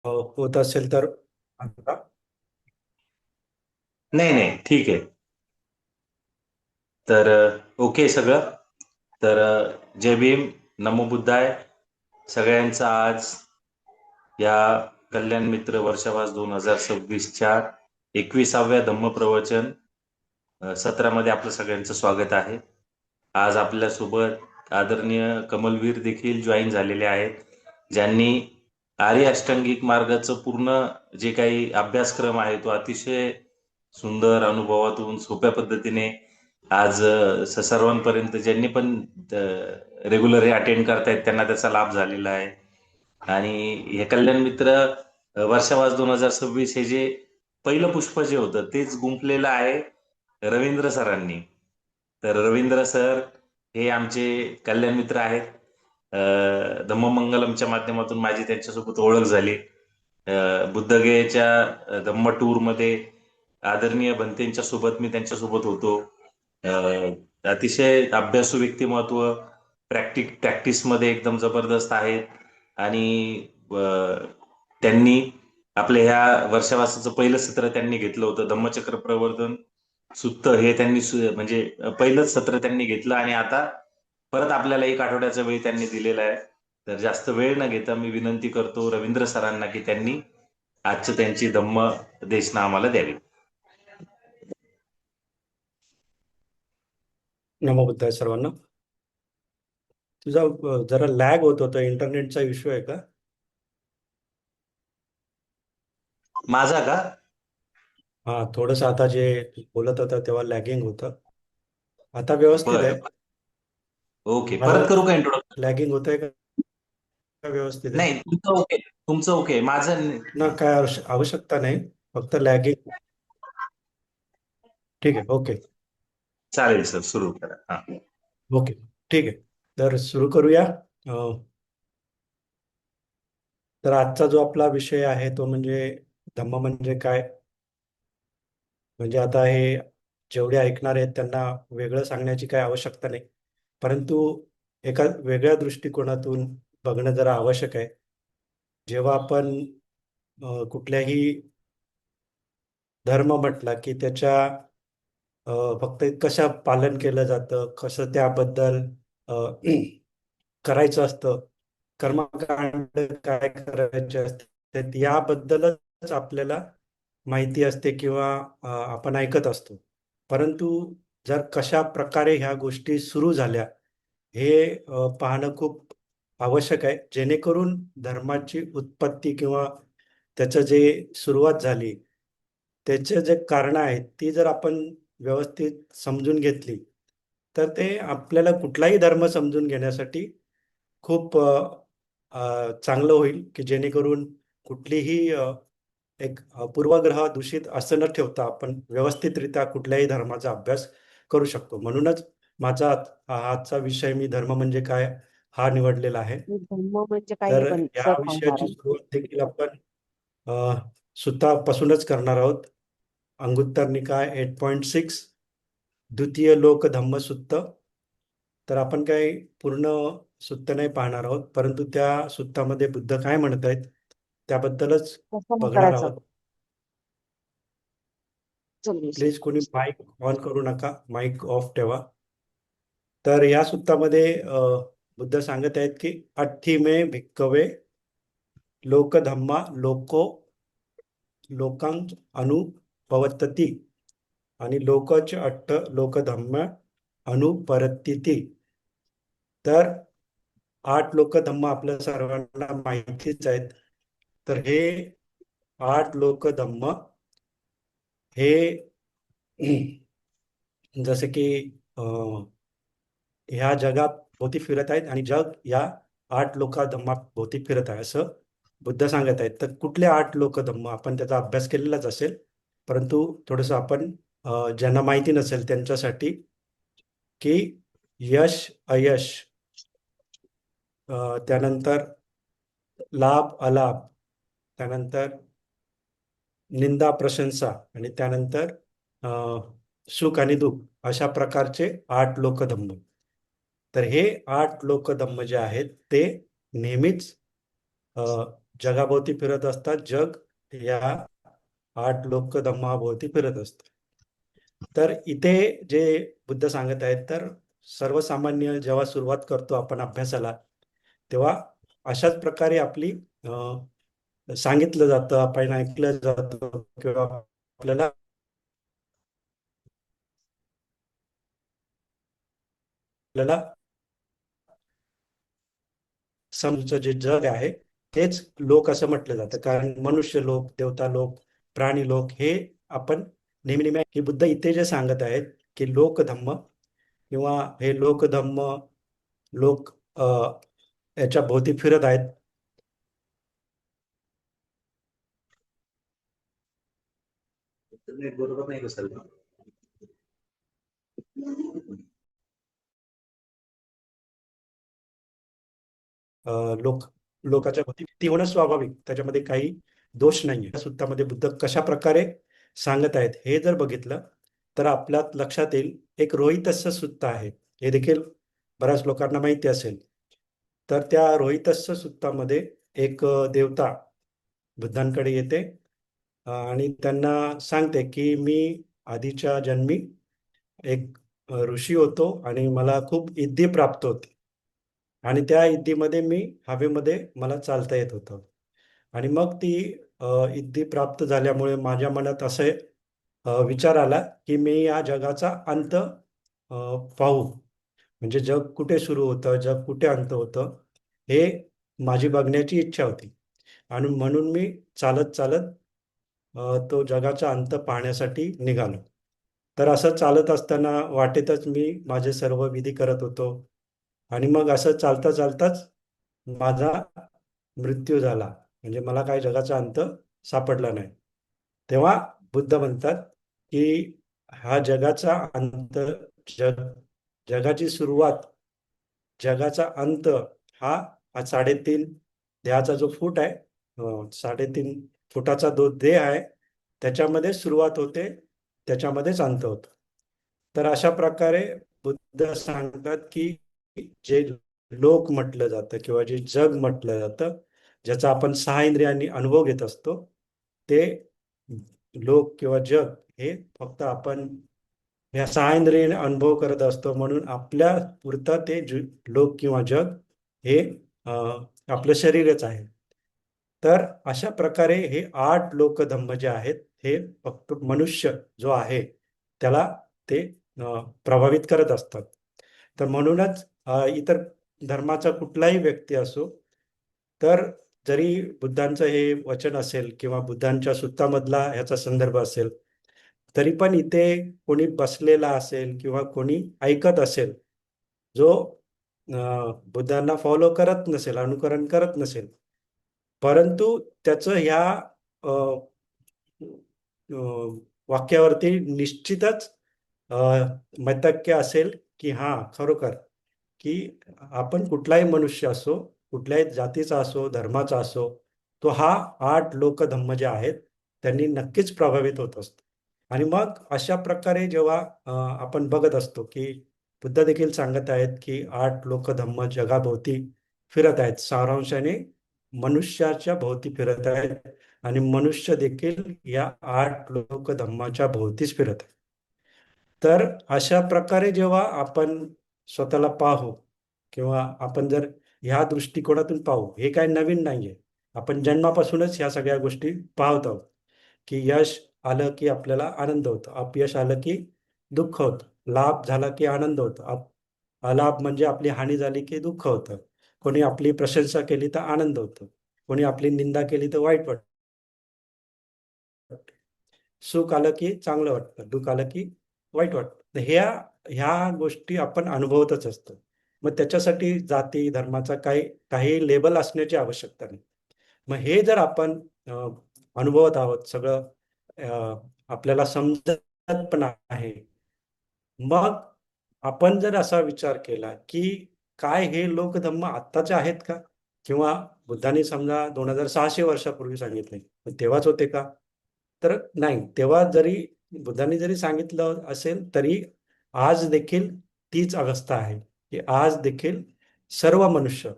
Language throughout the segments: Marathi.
होत असेल तर आता. नाही नाही, ठीक आहे. तर ओके सगळं. तर जय भीम, नमो बुद्धाय. सगळ्यांचा आज या कल्याण मित्र वर्षावास 2026च्या 21व्या धम्मप्रवचन सत्रामध्ये आपलं सगळ्यांचं स्वागत आहे. आज आपल्यासोबत आदरणीय कमलवीर देखील जॉईन झालेले आहेत, ज्यांनी आर्य अष्टांगिक मार्गाचं पूर्ण जे काही अभ्यासक्रम आहे तो अतिशय सुंदर अनुभवातून सोप्या पद्धतीने आज सर्वांपर्यंत ज्यांनी पण रेग्युलर हे अटेंड करतायत त्यांना त्याचा लाभ झालेला आहे. आणि हे कल्याण मित्र वर्षावास 2026 हे जे पहिलं पुष्प जे होतं तेच गुंफलेलं आहे रवींद्र सरांनी. तर रवींद्र सर हे आमचे कल्याण मित्र आहेत. धम्ममंगलमच्या माध्यमातून माझी त्यांच्यासोबत ओळख झाली. बुद्धगयेच्या धम्म टूरमध्ये आदरणीय भंतेंच्या सोबत मी त्यांच्यासोबत होतो. अतिशय अभ्यासू व्यक्तिमत्व, प्रॅक्टिसमध्ये एकदम जबरदस्त आहेत. आणि त्यांनी आपल्या ह्या वर्षावासाचं पहिलं सत्र त्यांनी घेतलं होतं धम्मचक्र प्रवर्तन सुत्त हे त्यांनी म्हणजे पहिलंच सत्र त्यांनी घेतलं आणि आता परत आपल्याला एक आठवड्याचा वेळ त्यांनी दिलेला आहे. तर जास्त वेळ न घेता मी विनंती करतो रवींद्र सरांना की त्यांनी आजचं त्यांची धम्म देशना आम्हाला द्यावी. नमो बुद्धाय सर्वांना. तुझा जरा लॅग होत होता, इंटरनेटचा इश्यू आहे का? माझा का? हा, थोडस आता जे बोलत होता तेव्हा लॅगिंग होतं. आता व्यवस्थित बरं. आहे. ओके, परत माझं करू का इंट्रोडक्शन? लॅगिंग होत आहे का व्यवस्थित आहे? नाही, तुमचं ओके. तुमचं ओके, माझं ना, काय आवश्यकता नाही, फक्त लॅगिंग. ठीक आहे, ओके. चालेल सर, सुरू करा. हा. ओके, ठीक आहे. तर सुरू करूया. तर आजचा जो आपला विषय आहे तो म्हणजे धम्म म्हणजे काय. म्हणजे आता हे जेवढे ऐकणार आहेत त्यांना वेगळं सांगण्याची काही आवश्यकता नाही, परंतु एका वेगळ्या दृष्टिकोनातून बघणं जरा आवश्यक आहे. जेव्हा आपण कुठल्याही धर्म म्हटला की त्याच्या फक्त कशा पालन केलं जातं, कसं त्याबद्दल अ, करायचं असतं, कर्मकांड काय करायचे असते, याबद्दलच आपल्याला माहिती असते किंवा आपण ऐकत असतो. परंतु जर कशा प्रकारे ह्या गोष्टी सुरू झाल्या हे पाहणं खूप आवश्यक आहे, जेणेकरून धर्माची उत्पत्ती किंवा त्याचं जे सुरुवात झाली त्याचे जे कारण आहेत ती जर आपण व्यवस्थित समजून घेतली तर ते आपल्याला कुठलाही धर्म समजून घेण्यासाठी खूप चांगलं होईल, की जेणेकरून कुठलीही एक पूर्वग्रह दूषित असं न ठेवता आपण व्यवस्थितरित्या कुठल्याही धर्माचा अभ्यास करू शकतो. म्हणूनच माझा आजचा विषय मी धर्म म्हणजे काय हा निवडलेला आहे. धम्म म्हणजे काय हे तर पण या सर सांगणार विषयाची आहे. सुरुवात देखील आपण सुतापासूनच करणार आहोत. अंगुत्तर निकाय 8.6 द्वितीय लोक धम्म सुत्त. तर आपण काही पूर्ण सुत्त नाही पाहणार आहोत, परंतु त्या सुत्तामध्ये बुद्ध काय म्हणत आहेत त्याबद्दलच कसं नाही बघणार करायचं. आहोत. चल सर. प्लीज कोणी माईक ऑन करू नका, माईक ऑफ ठेवा. तर या सुत्तामध्ये बुद्ध सांगत आहेत की अठ्ठी मे भिक्कवे लोक धम्मा लोको लोकांच अनुभवतती आणि लोकच अट्ट लोक धम्म अनुपरत्तिती. तर 8 लोक धम्म आपल्या सर्वांना माहितीच आहेत. तर हे 8 लोक धम्म हे जसे की ह्या जगात भोवती फिरत आहेत आणि जग या 8 लोका धम्मा भोवती फिरत आहे असं बुद्ध सांगत आहेत. तर कुठले 8 लोक धम्म आपण त्याचा अभ्यास केलेलाच असेल, परंतु थोडस आपण ज्यांना माहिती नसेल त्यांच्यासाठी की यश अयश, त्यानंतर लाभ अलाभ, त्यानंतर निंदा प्रशंसा आणि त्यानंतर सुख आणि दुःख, अशा प्रकारचे 8 लोकधम्म. तर हे 8 लोकधम्म जे आहेत ते नेहमीच अ, जगाभोवती फिरत असतात, जग या 8 लोक धम्माभोवती फिरत असतात. तर इथे जे बुद्ध सांगत आहेत, तर सर्वसामान्य जेव्हा सुरुवात करतो आपण अभ्यासाला, तेव्हा अशाच प्रकारे आपली सांगितलं जातं, आपण ऐकलं जातं किंवा आपल्याला आपल्याला समजूचं जे जग आहे तेच लोक असं म्हटलं जातं. कारण मनुष्य लोक, देवता लोक, प्राणी लोक हे आपण नेहमी नेहमी की बुद्ध इथे जे सांगत आहेत की लोकधम्म किंवा हे लोकधम्म लोक याच्या भोवती फिरत आहेत. इंटरनेट बरोबर नाही का सर? लोक लोकाच्या भोवती ती होणं स्वाभाविक, त्याच्यामध्ये काही दोष नाहीये. या सूत्रामध्ये बुद्ध कशा प्रकारे सांगत आहेत हे जर बघितलं तर आपल्या लक्षात येईल. एक रोहितस्य सुत्त आहे, हे देखील बऱ्याच लोकांना माहिती असेल. तर त्या रोहितस्य सुत्तामध्ये एक देवता बुद्धांकडे येते आणि त्यांना सांगते की मी आधीच्या जन्मी एक ऋषी होतो आणि मला खूप इद्धी प्राप्त होती आणि त्या इद्दीमध्ये मी हवेमध्ये मला चालता येत होतं. आणि मग ती इद्दी प्राप्त झाल्यामुळे माझ्या मनात असे विचार आला की मी या जगाचा अंत पाहू, म्हणजे जग कुठे सुरू होतं, जग कुठे अंत होतं, हे माझी बघण्याची इच्छा होती. आणि म्हणून मी चालत चालत तो जगाचा अंत पाहण्यासाठी निघालो. तर असं चालत असताना वाटेतच मी माझे सर्व विधी करत होतो आणि मग असं चालता चालताच माझा मृत्यू झाला, म्हणजे मला काही जगाचा अंत सापडला नाही. तेव्हा बुद्ध म्हणतात की हा जगाचा अंत, जग जगाची सुरुवात, जगाचा अंत हा हा 3.5 देहाचा जो फूट आहे, 3.5 फुटाचा जो देह आहे, त्याच्यामध्ये सुरुवात होते, त्याच्यामध्येच अंत होतो. तर अशा प्रकारे बुद्ध सांगतात की जे लोक म्हटलं जातं किंवा जे जग म्हटलं जातं, ज्याचा आपण 6 इंद्रियांनी अनुभव घेत असतो, ते लोक किंवा जग हे फक्त आपण या 6 इंद्रियाने अनुभव करत असतो. म्हणून आपल्या पुरता ते लोक किंवा जग हे आपलं शरीरच आहे. तर अशा प्रकारे हे 8 लोकधम्म जे आहेत, हे फक्त मनुष्य जो आहे त्याला ते प्रभावित करत असतात. तर म्हणूनच इतर धर्माचा कुठलाही व्यक्ती असो, तर जरी बुद्धांचं हे वचन असेल किंवा बुद्धांच्या सुत्तामधला ह्याचा संदर्भ असेल, तरी पण इथे कोणी बसलेला असेल किंवा कोणी ऐकत असेल, जो बुद्धांना फॉलो करत नसेल, अनुकरण करत नसेल, परंतु त्याचं ह्या अ, अ, वाक्यावरती निश्चितच अ, मैतक्य असेल की हा खरोखर की आपण कुठलाही मनुष्य असो, कुठल्याही जातीचा असो, धर्माचा असो, तो हा 8 लोकधम्म जे आहेत त्यांनी नक्कीच प्रभावित होत असतो. आणि मग अशा प्रकारे जेव्हा आपण बघत असतो की बुद्ध देखील सांगत आहेत की 8 लोकधम्म जगाभोवती फिरत आहेत, सारांशाने मनुष्याच्या भोवती फिरत आहेत आणि मनुष्य देखील या 8 लोकधम्माच्या भोवतीच फिरत आहे. तर अशा प्रकारे जेव्हा आपण स्वतःला पाहू किंवा आपण जर ह्या दृष्टिकोनातून पाहू, हे काय नवीन नाहीये. आपण जन्मापासूनच ह्या सगळ्या गोष्टी पाहत आहोत की यश आलं की आपल्याला आनंद होतो, अपयश आलं की दुःख होतं, लाभ झाला की आनंद होतो, अलाभ म्हणजे आपली हानी झाली की दुःख होतं, कोणी आपली प्रशंसा केली तर आनंद होतो, कोणी आपली निंदा केली तर वाईट वाटतं, सुख आलं की चांगलं वाटतं, दुःख आलं की वाईट वाटतं. तर ह्या ह्या गोष्टी आपण अनुभवतच असतो. मग त्याच्यासाठी जाती धर्माचा काही लेबल असण्याची आवश्यकता नाही. मग हे जर आपण अ, अनुभवत आहोत सगळं, अ, आपल्याला समजत पण आहे, मग आपण जर असा विचार केला की काय हे लोकधर्म आत्ताचे आहेत का, किंवा बुद्धांनी समजा 2600 वर्षापूर्वी सांगितले, पण तेव्हाच होते का? तर नाही. तेव्हा जरी बुद्धांनी जरी सांगितलं असेल तरी आज देखील तीच अवस्था आहे की आज देखील सर्व मनुष्य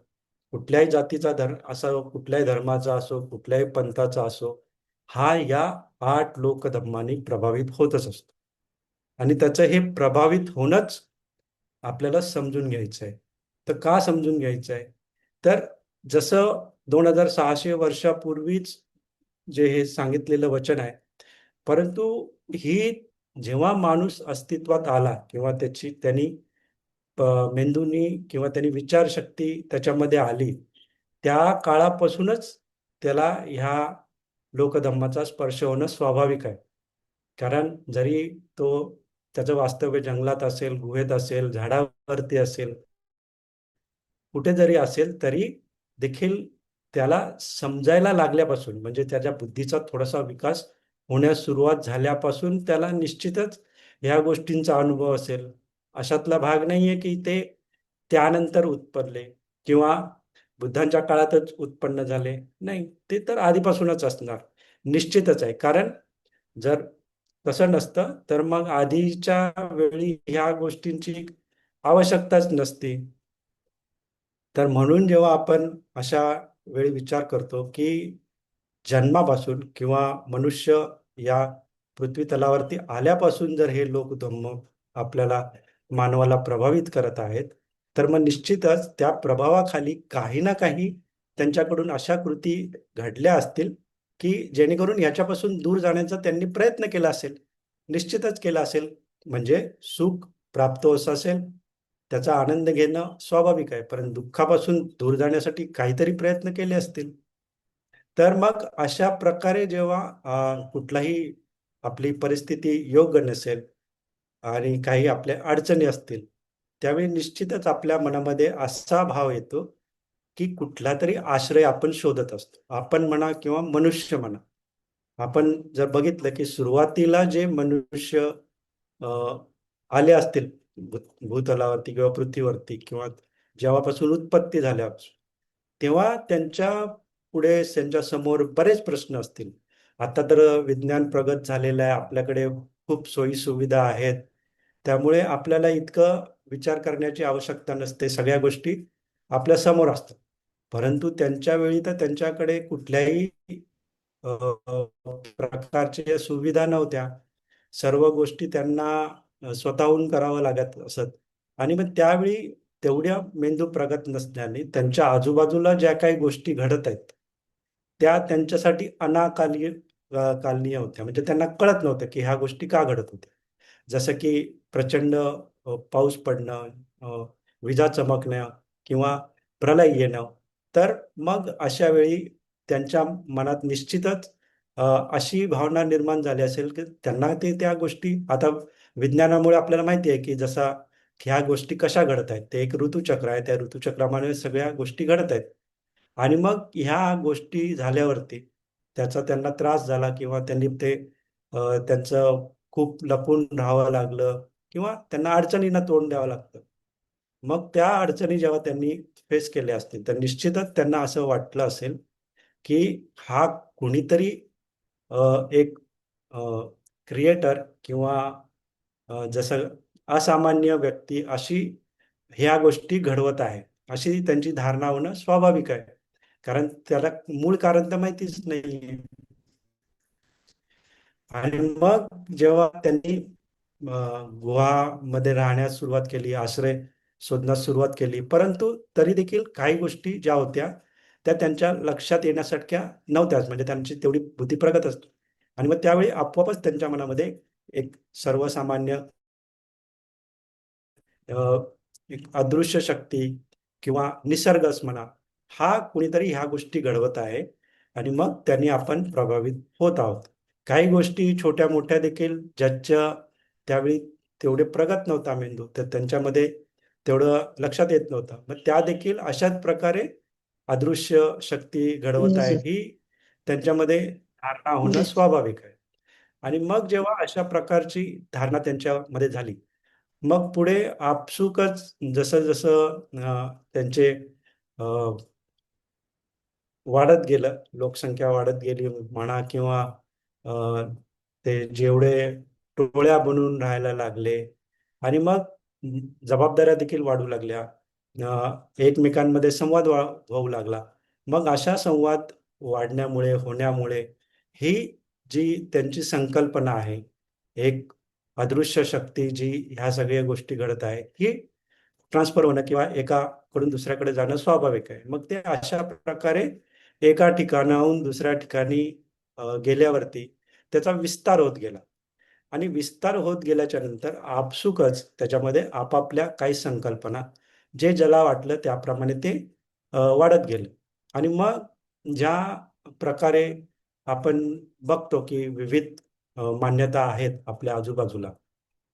कुठल्याही जातीचा असो, कुठल्याही धर्माचा असो, कुठल्याही पंथाचा असो, हा या 8 लोकधर्मांनी प्रभावित होतच असतो. आणि त्याचं हे प्रभावित होणंच आपल्याला समजून घ्यायचं आहे. तर का समजून घ्यायचं आहे? तर जसं 2600 वर्षापूर्वीच जे हे सांगितलेलं वचन आहे, परंतु ही जेव्हा माणूस अस्तित्वात आला किंवा त्यांनी मेंदूनी किंवा त्यांनी विचारशक्ती त्याच्यामध्ये आली, त्या काळापासूनच त्याला ह्या लोकधर्माचा स्पर्श होणं स्वाभाविक आहे. कारण जरी तो त्याचं वास्तव्य जंगलात असेल, गुहेत असेल, झाडावरती असेल, कुठे जरी असेल तरी देखील त्याला समजायला लागल्यापासून, म्हणजे त्याच्या बुद्धीचा थोडासा विकास होण्यास सुरुवात झाल्यापासून त्याला निश्चितच ह्या गोष्टींचा अनुभव असेल. अशातला भाग नाहीये की ते त्यानंतर उत्पन्नले किंवा बुद्धांच्या काळातच उत्पन्न झाले. नाही, ते तर आधीपासूनच असणार. निश्चितच आहे. कारण जर तसं नसतं तर मग आधीच्या वेळी ह्या गोष्टींची आवश्यकताच नसती. तर म्हणून जेव्हा आपण अशा वेळी विचार करतो की जन्मापासून किंवा मनुष्य या पृथ्वी तलावरती आल्यापासून जर हे लोकधर्म आपल्याला मानवाला प्रभावित करत आहेत, तर मग निश्चितच त्या प्रभावाखाली काही ना काही त्यांच्याकडून अशा कृती घडल्या असतील की जेणेकरून ह्याच्यापासून दूर जाण्याचा त्यांनी प्रयत्न केला असेल. निश्चितच केला असेल. म्हणजे सुख प्राप्त होत असेल, त्याचा आनंद घेणं स्वाभाविक आहे, परंतु दुःखापासून दूर जाण्यासाठी काहीतरी प्रयत्न केले असतील. तर मग अशा प्रकारे जेव्हा कुठलाही आपली परिस्थिती योग्य नसेल आणि काही आपल्या अडचणी असतील, त्यावेळी निश्चितच आपल्या मनामध्ये असा भाव येतो की कुठला तरी आश्रय आपण शोधत असतो. आपण म्हणा किंवा मनुष्य म्हणा. आपण जर बघितलं की सुरुवातीला जे मनुष्य अ, आले असतील भूतलावरती किंवा पृथ्वीवरती किंवा जेव्हापासून उत्पत्ती झाल्यापासून, तेव्हा त्यांच्या पुढे त्यांच्या समोर बरेच प्रश्न असतील. आता तर विज्ञान प्रगत झालेलं आहे. आपल्याकडे खूप सोयी-सुविधा आहेत. त्यामुळे आपल्याला इतकं विचार करण्याची आवश्यकता नसते. सगळ्या गोष्टी आपल्या समोर असतात. परंतु त्यांच्या वेळी तर त्यांच्याकडे कुठल्याही अ, प्रकारच्या सुविधा नव्हत्या. सर्व गोष्टी त्यांना स्वतःहून करावं लागत असत. आणि मग त्यावेळी तेवढ्या मेंदू प्रगत नसल्याने त्यांच्या आजूबाजूला ज्या काही गोष्टी घडत आहेत, त्या त्यांच्यासाठी कालनीय होत्या. म्हणजे त्यांना कळत नव्हतं की ह्या गोष्टी का घडत होत्या. जसं की प्रचंड पाऊस पडणं, विजा चमकणं किंवा प्रलय येणं. तर मग अशा वेळी त्यांच्या मनात निश्चितच अ, अशी भावना निर्माण झाली असेल की त्यांना त्या गोष्टी आता विज्ञानामुळे आपल्याला माहिती आहे की जसा ह्या गोष्टी कशा घडत आहेत. ते एक ऋतुचक्र आहे. त्या ऋतुचक्रामुळे सगळ्या गोष्टी घडत आहेत. आणि मग ह्या गोष्टी झाल्यावरती त्याचा त्यांना त्रास झाला किंवा त्यांनी त्यांचं खूप लपून राहावं लागलं किंवा त्यांना अडचणींना तोंड द्यावं लागतं. मग त्या अडचणी जेव्हा त्यांनी फेस केल्या असतील, तर निश्चितच त्यांना असं वाटलं असेल, की हा कुणीतरी एक क्रिएटर किंवा जसं असामान्य व्यक्ती अशी ह्या गोष्टी घडवत आहे. अशी त्यांची धारणा होणं स्वाभाविक आहे. कारण त्याला मूळ कारण तर माहितीच नाहीये. आणि मग जेव्हा त्यांनी गुहामध्ये राहण्यास सुरुवात केली, आश्रय शोधण्यास सुरुवात केली, परंतु तरी देखील काही गोष्टी ज्या होत्या, त्या त्यांच्या लक्षात येण्यासारख्या नव्हत्याच. म्हणजे त्यांची तेवढी बुद्धी प्रगत असते. आणि मग त्यावेळी आपोआपच त्यांच्या मनामध्ये एक सर्वसामान्य अ, एक अदृश्य शक्ती किंवा निसर्गच म्हणा, हा कुणीतरी ह्या गोष्टी घडवत आहे आणि मग त्यांनी आपण प्रभावित होत आहोत. काही गोष्टी छोट्या-मोठ्या देखील ज्याच्या त्यावेळी तेवढे प्रगत नव्हता मेंदू, तर त्यांच्यामध्ये तेवढं लक्षात येत नव्हतं. मग त्या देखील अशाच प्रकारे अदृश्य शक्ती घडवत आहे, ही त्यांच्यामध्ये धारणा होणं स्वाभाविक आहे. आणि मग जेव्हा अशा प्रकारची धारणा त्यांच्यामध्ये झाली, मग पुढे आपसुकच जसं-जसं त्यांचे अ, वाढत गेलं, लोकसंख्या वाढत गेली म्हणा किंवा अ, ते जेवढे टोळ्या बनून राहायला लागले आणि मग जबाबदाऱ्या देखील वाढू लागल्या. एकमेकांमध्ये संवाद होऊ लागला. मग अशा संवाद वाढण्यामुळे, होण्यामुळे ही जी त्यांची संकल्पना आहे, एक अदृश्य शक्ती जी ह्या सगळ्या गोष्टी घडत आहे, ही ट्रान्सफर होणं किंवा एकाकडून दुसऱ्याकडे जाणं स्वाभाविक आहे. मग ते अशा प्रकारे एका ठिकाणाहून दुसऱ्या ठिकाणी गेल्यावरती त्याचा विस्तार होत गेला. आणि विस्तार होत गेल्याच्या नंतर आपसुकच त्याच्यामध्ये आपापल्या काही संकल्पना जे ज्याला वाटलं त्याप्रमाणे ते वाढत गेले. आणि मग ज्या प्रकारे आपण बघतो की विविध मान्यता आहेत आपल्या आजूबाजूला,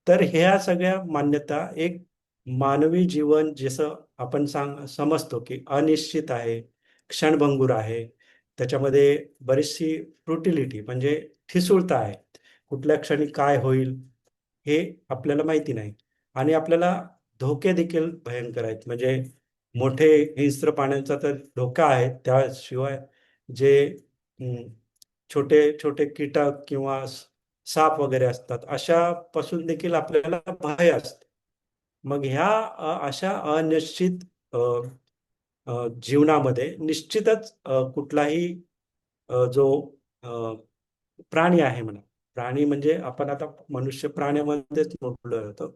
तर ह्या सगळ्या मान्यता एक मानवी जीवन जसं आपण समजतो की अनिश्चित आहे, क्षणभंगूर आहे, त्याच्यामध्ये बरीचशी फ्रुटिलिटी म्हणजे ठिसूळता आहे. कुठल्या क्षणी काय होईल हे आपल्याला माहिती नाही. आणि आपल्याला धोके देखील भयंकर आहेत. म्हणजे मोठे हिंस्र प्राण्यांचा तर धोका आहे, त्याशिवाय जे अं, छोटे छोटे कीटक किंवा साप वगैरे असतात, अशापासून देखील आपल्याला भय असते. मग ह्या अशा अनिश्चित अ, जीवनामध्ये निश्चितच कुठलाही जो प्राणी आहे म्हणा. प्राणी म्हणजे आपण आता मनुष्य प्राण्यामध्येच मोडलो जातो.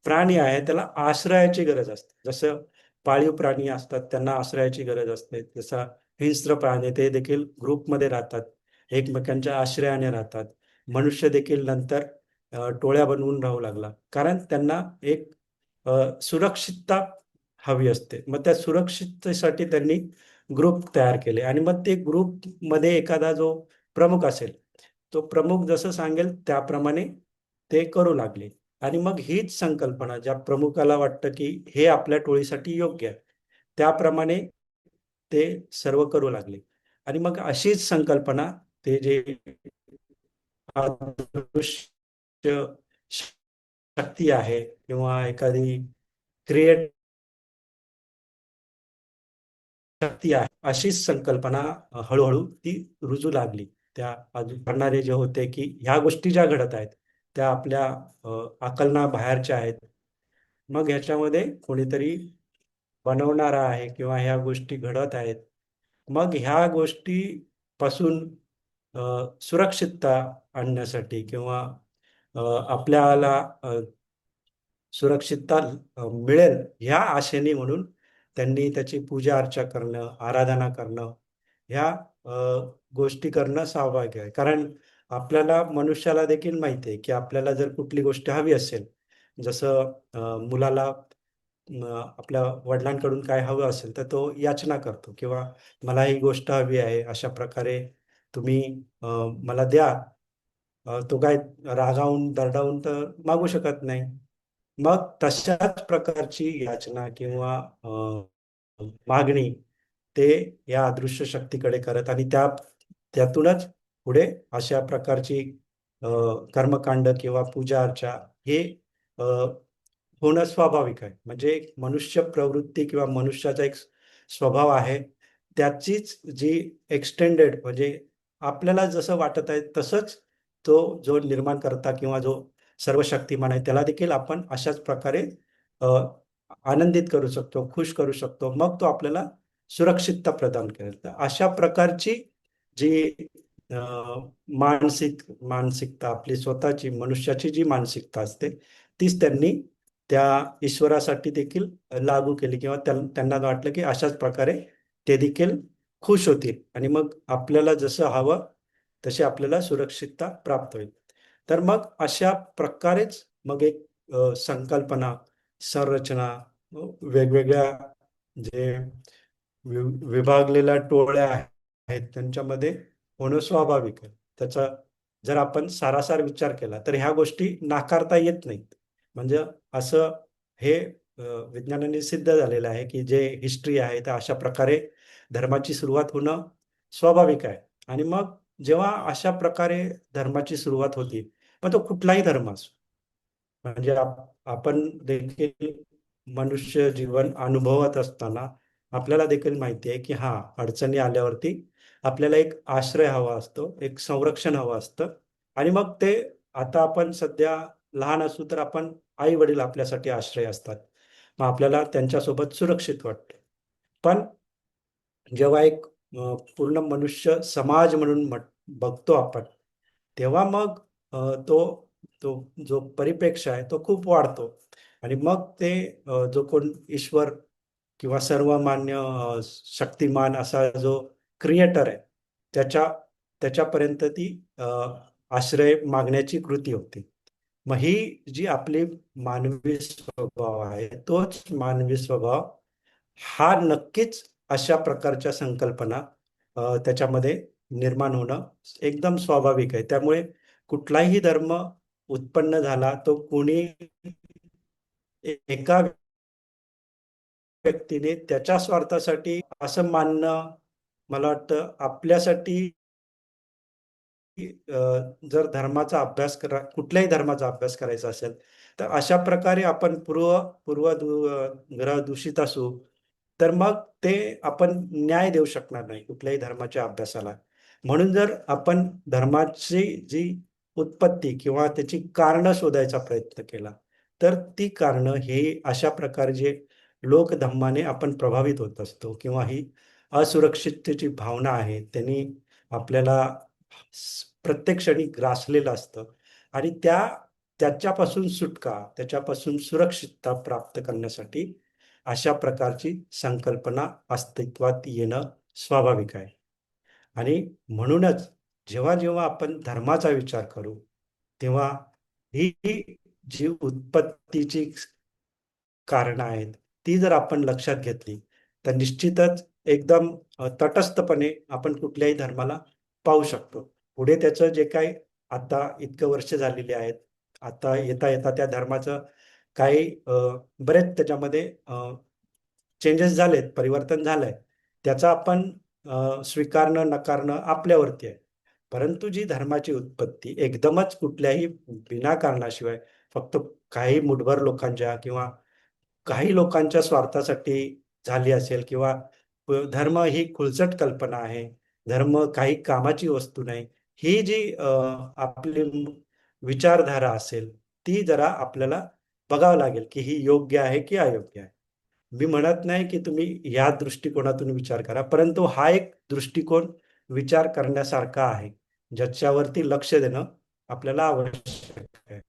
प्राणी आहे त्याला आश्रयाची गरज असते. जसं पाळीव प्राणी असतात त्यांना आश्रयाची गरज असते. जसं हिंस्र प्राणी ते देखील ग्रुपमध्ये राहतात. एकमेकांच्या आश्रयाने राहतात. मनुष्य देखील नंतर टोळ्या बनवून राहू लागला. कारण त्यांना एक सुरक्षितता हवी असते. मग त्या सुरक्षिततेसाठी त्यांनी ग्रुप तयार केले आणि मग ते ग्रुपमध्ये एखादा जो प्रमुख असेल, तो प्रमुख जसं सांगेल त्याप्रमाणे ते करू लागले. आणि मग हीच संकल्पना ज्या प्रमुखाला वाटतं की हे आपल्या टोळीसाठी योग्य आहे, त्याप्रमाणे ते सर्व करू लागले. आणि मग अशीच संकल्पना ते जे अदृश्य शक्ती आहे किंवा एखादी क्रिएट शक्ती आहे, अशीच संकल्पना हळूहळू ती रुजू लागली. त्या करणारे जे होते की ह्या गोष्टी ज्या घडत आहेत त्या आपल्या आकलनाबाहेरच्या आहेत. मग ह्याच्यामध्ये कोणीतरी बनवणारा आहे किंवा ह्या गोष्टी घडत आहेत. मग ह्या गोष्टी पासून सुरक्षितता आणण्यासाठी किंवा आपल्याला सुरक्षितता मिळेल ह्या आशेने म्हणून त्यांनी त्याची पूजा अर्चा करणं, आराधना करणं, ह्या गोष्टी करणं स्वाभाविक आहे. कारण आपल्याला मनुष्याला देखील माहिती आहे की आपल्याला जर कुठली गोष्ट हवी असेल, जसं मुलाला आपल्या वडिलांकडून काय हवं असेल तर तो याचना करतो किंवा मला ही गोष्ट हवी आहे, अशा प्रकारे तुम्ही अ, मला द्या. तो काय रागावून दरडावून तर मागू शकत नाही. मग तशाच प्रकारची याचना किंवा मागणी ते या अदृश्य शक्तीकडे करत आणि त्यातूनच पुढे अशा प्रकारची अ, कर्मकांड किंवा पूजा अर्चा हे अ, होणं स्वाभाविक आहे. म्हणजे एक मनुष्य प्रवृत्ती किंवा मनुष्याचा एक स्वभाव आहे. त्याचीच जी एक्सटेंडेड म्हणजे आपल्याला जसं वाटत आहे तसंच तो जो निर्माणकर्ता किंवा जो सर्व शक्तिमान आहे त्याला देखील आपण अशाच प्रकारे अ, आनंदित करू शकतो, खुश करू शकतो. मग तो आपल्याला सुरक्षितता प्रदान करेल. तर अशा प्रकारची जी अ, मानसिकता आपली स्वतःची मनुष्याची जी मानसिकता असते, तीच त्यांनी त्या ईश्वरासाठी देखील लागू केली किंवा त्यांना वाटलं की अशाच प्रकारे ते देखील खुश होतील आणि मग आपल्याला जसं हवं तशी आपल्याला सुरक्षितता प्राप्त होईल. तर मग अशा प्रकारेच मग एक संकल्पना, संरचना वेगवेगळ्या जे विभागलेल्या टोळ्या आहेत त्यांच्यामध्ये होणं स्वाभाविक आहे. त्याचा जर आपण सारासार विचार केला तर ह्या गोष्टी नाकारता येत नाहीत. म्हणजे असं हे विज्ञानाने सिद्ध झालेलं आहे की जे हिस्ट्री आहे तर अशा प्रकारे धर्माची सुरुवात होणं स्वाभाविक आहे. आणि मग जेव्हा अशा प्रकारे धर्माची सुरुवात होती, मग तो कुठलाही धर्म असो, म्हणजे आपण देखील मनुष्य जीवन अनुभवत असताना आपल्याला देखील माहिती आहे की हा अडचणी आल्यावरती आपल्याला एक आश्रय हवा असतो, एक संरक्षण हवं असतं. आणि मग ते आता आपण सध्या लहान असू तर आपण आई वडील आपल्यासाठी आश्रय असतात. मग आपल्याला त्यांच्यासोबत सुरक्षित वाटतं. पण जेव्हा एक पूर्ण मनुष्य समाज म्हणून बघतो आपण, तेव्हा मग तो तो जो परिप्रेक्ष्य आहे तो खूप वाढतो. आणि मग ते जो कोण ईश्वर किंवा सर्वमान्य शक्तिमान असा जो क्रिएटर आहे, त्याच्या त्याच्यापर्यंत ती आश्रय मागण्याची कृती होती. मग ही जी आपली मानवी स्वभाव आहे, तोच मानवी स्वभाव हा नक्कीच अशा प्रकारच्या संकल्पना त्याच्यामध्ये निर्माण होणं एकदम स्वाभाविक आहे. त्यामुळे कुठलाही धर्म उत्पन्न झाला तो कोणी एका व्यक्तीने त्याच्या स्वार्थासाठी असं मानणं, मला वाटतं आपल्यासाठी जर धर्माचा अभ्यास कुठल्याही धर्माचा अभ्यास करायचा असेल, तर अशा प्रकारे आपण ग्रह दूषित असू, तर मग ते आपण न्याय देऊ शकणार नाही कुठल्याही धर्माच्या अभ्यासाला. म्हणून जर आपण धर्माची जी उत्पत्ती किंवा त्याची कारणं शोधायचा प्रयत्न केला, तर ती कारणं ही अशा प्रकारे जे लोकधर्माने आपण प्रभावित होत असतो किंवा ही असुरक्षिततेची भावना आहे, त्यांनी आपल्याला प्रत्येक क्षणी ग्रासलेलं असतं. आणि त्याच्यापासून सुटका, त्याच्यापासून सुरक्षितता प्राप्त करण्यासाठी अशा प्रकारची संकल्पना अस्तित्वात येणं स्वाभाविक आहे. आणि म्हणूनच जेव्हा जेव्हा आपण धर्माचा विचार करू, तेव्हा ही जी उत्पत्तीची कारणं आहेत, ती जर आपण लक्षात घेतली, तर निश्चितच एकदम तटस्थपणे आपण कुठल्याही धर्माला पाहू शकतो. पुढे त्याचं जे काही आता इतकं वर्ष झालेली आहेत, आता येता येता त्या धर्माचं काही बरेच त्याच्यामध्ये चेंजेस झालेत, परिवर्तन झालंय. त्याचा आपण स्वीकारणं, नकारणं आपल्यावरती आहे. परंतु जी धर्माची उत्पत्ती एकदमच कुठल्याही विनाकारणाशिवाय फक्त काही मुठभर लोकांच्या किंवा काही लोकांच्या स्वार्थासाठी झाली असेल किंवा धर्म ही खुलचट कल्पना आहे. धर्म काही कामाची वस्तू नाही. ही जी आपली विचारधारा असेल, ती जरा आपल्याला बघावं लागेल, की ही योग्य आहे की अयोग्य आहे. मी म्हणत नाही की तुम्ही या दृष्टिकोनातून विचार करा, परंतु हा एक दृष्टिकोन विचार करण्यासारखा आहे, ज्याच्यावरती लक्ष देणं आपल्याला आवश्यक आहे.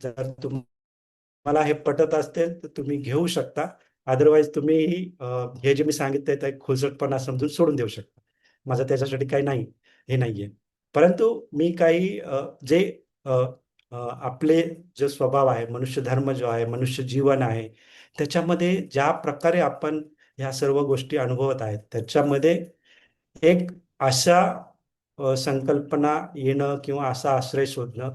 जर तुम्हाला हे पटत असतील तर तुम्ही घेऊ शकता. अदरवाईज तुम्ही हे जे मी सांगितलंय ते खुळसटपणा समजून सोडून देऊ शकता. माझं त्याच्यासाठी काही नाही, हे नाहीये. परंतु मी काही जे अ, अ, आपले जे स्वभाव आहे, मनुष्य धर्म जो आहे, मनुष्य जीवन आहे, त्याच्यामध्ये ज्या प्रकारे आपण ह्या सर्व गोष्टी अनुभवत आहेत, त्याच्यामध्ये एक अशा संकल्पना येणं किंवा असा आश्रय शोधणं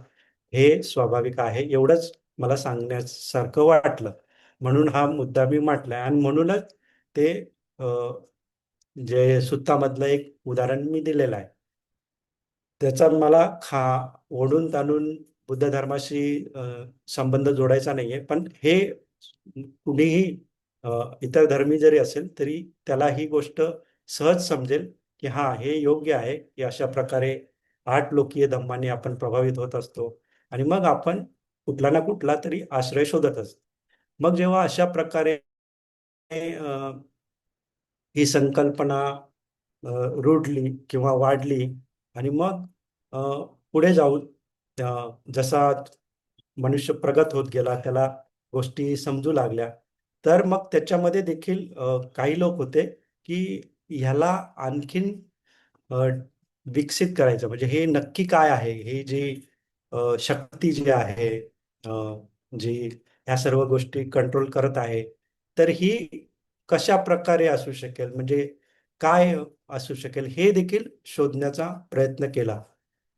हे स्वाभाविक आहे. एवढंच मला सांगण्यासारखं वाटलं. म्हणून हा मुद्दा मी मांडलाय आणि म्हणूनच ते अ, जे सुत्तामधलं एक उदाहरण मी दिलेलं आहे. त्याचा मला ओढून ताणून बुद्ध धर्माशी संबंध जोडायचा नाहीये. पण हे कुणीही अ, इतर धर्मी जरी असेल तरी त्याला ही गोष्ट सहज समजेल, की हां, हे योग्य आहे, की अशा प्रकारे आठ लोकीय धम्माने आपण प्रभावित होत असतो आणि मग आपण कुठला ना कुठला तरी आश्रय शोधत असतो. मग जेव्हा अशा प्रकारे ही संकल्पना रुढली किंवा वाढली आणि मग अ, पुढे जाऊन जसा मनुष्य प्रगत होत गेला, त्याला गोष्टी समजू लागल्या, तर मग त्याच्यामध्ये देखील काही लोक होते, की ह्याला आणखीन अ, विकसित करायचं. म्हणजे हे नक्की काय आहे? ही जी शक्ती जी आहे, अ, जी ह्या सर्व गोष्टी कंट्रोल करत आहे, तर ही कशाप्रकारे असू शकेल? म्हणजे काय असू शकेल? हे देखील शोधण्याचा प्रयत्न केला.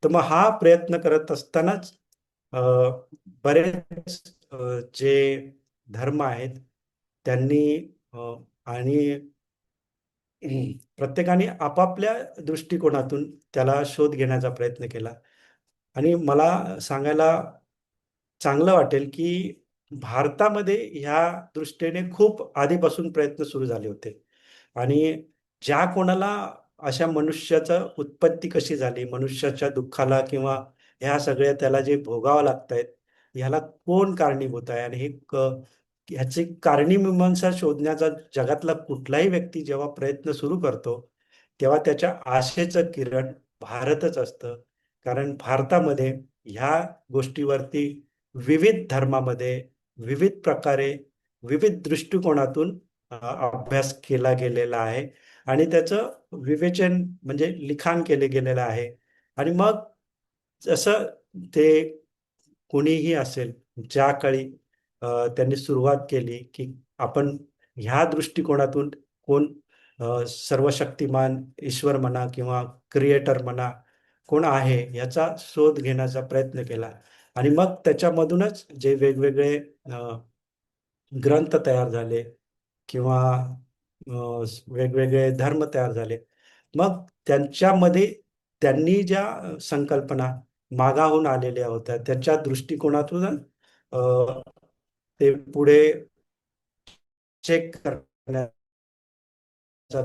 तर मग हा प्रयत्न करत असतानाच अ, बरेच जे धर्म आहेत त्यांनी आणि प्रत्येकाने आपापल्या दृष्टिकोनातून त्याला शोध घेण्याचा प्रयत्न केला. आणि मला सांगायला चांगलं वाटेल, की भारतामध्ये ह्या दृष्टीने खूप आधीपासून प्रयत्न सुरू झाले होते. आणि ज्या कोणाला अशा मनुष्याचं उत्पत्ती कशी झाली, मनुष्याच्या दुःखाला किंवा ह्या सगळ्या त्याला जे भोगावं लागतायत, ह्याला कोण कारणीभूत आहे आणि हे ह्याची कारणी-मीमांसा शोधण्याचा जगातला कुठलाही व्यक्ती जेव्हा प्रयत्न सुरू करतो, तेव्हा त्याच्या आशेचं किरण भारतच असतं. कारण भारतामध्ये ह्या गोष्टीवरती विविध धर्मामध्ये, विविध प्रकारे, विविध दृष्टिकोनातून अभ्यास केला गेलेला आहे आणि त्याचं विवेचन म्हणजे लिखाण केले गेलेलं आहे. आणि मग जसं ते कोणीही असेल, ज्या काळी त्यांनी सुरुवात केली, की आपण ह्या दृष्टिकोनातून कोण सर्वशक्तिमान ईश्वर म्हणा किंवा क्रिएटर म्हणा, कोण आहे याचा शोध घेण्याचा प्रयत्न केला. आणि मग त्याच्यामधूनच जे वेगवेगळे ग्रंथ तयार झाले किंवा वेगवेगळे धर्म तयार झाले. मग त्यांच्यामध्ये त्यांनी ज्या संकल्पना मागाहून आलेल्या होत्या, त्याच्या दृष्टिकोनातून ते पुढे चेक करण्याचा,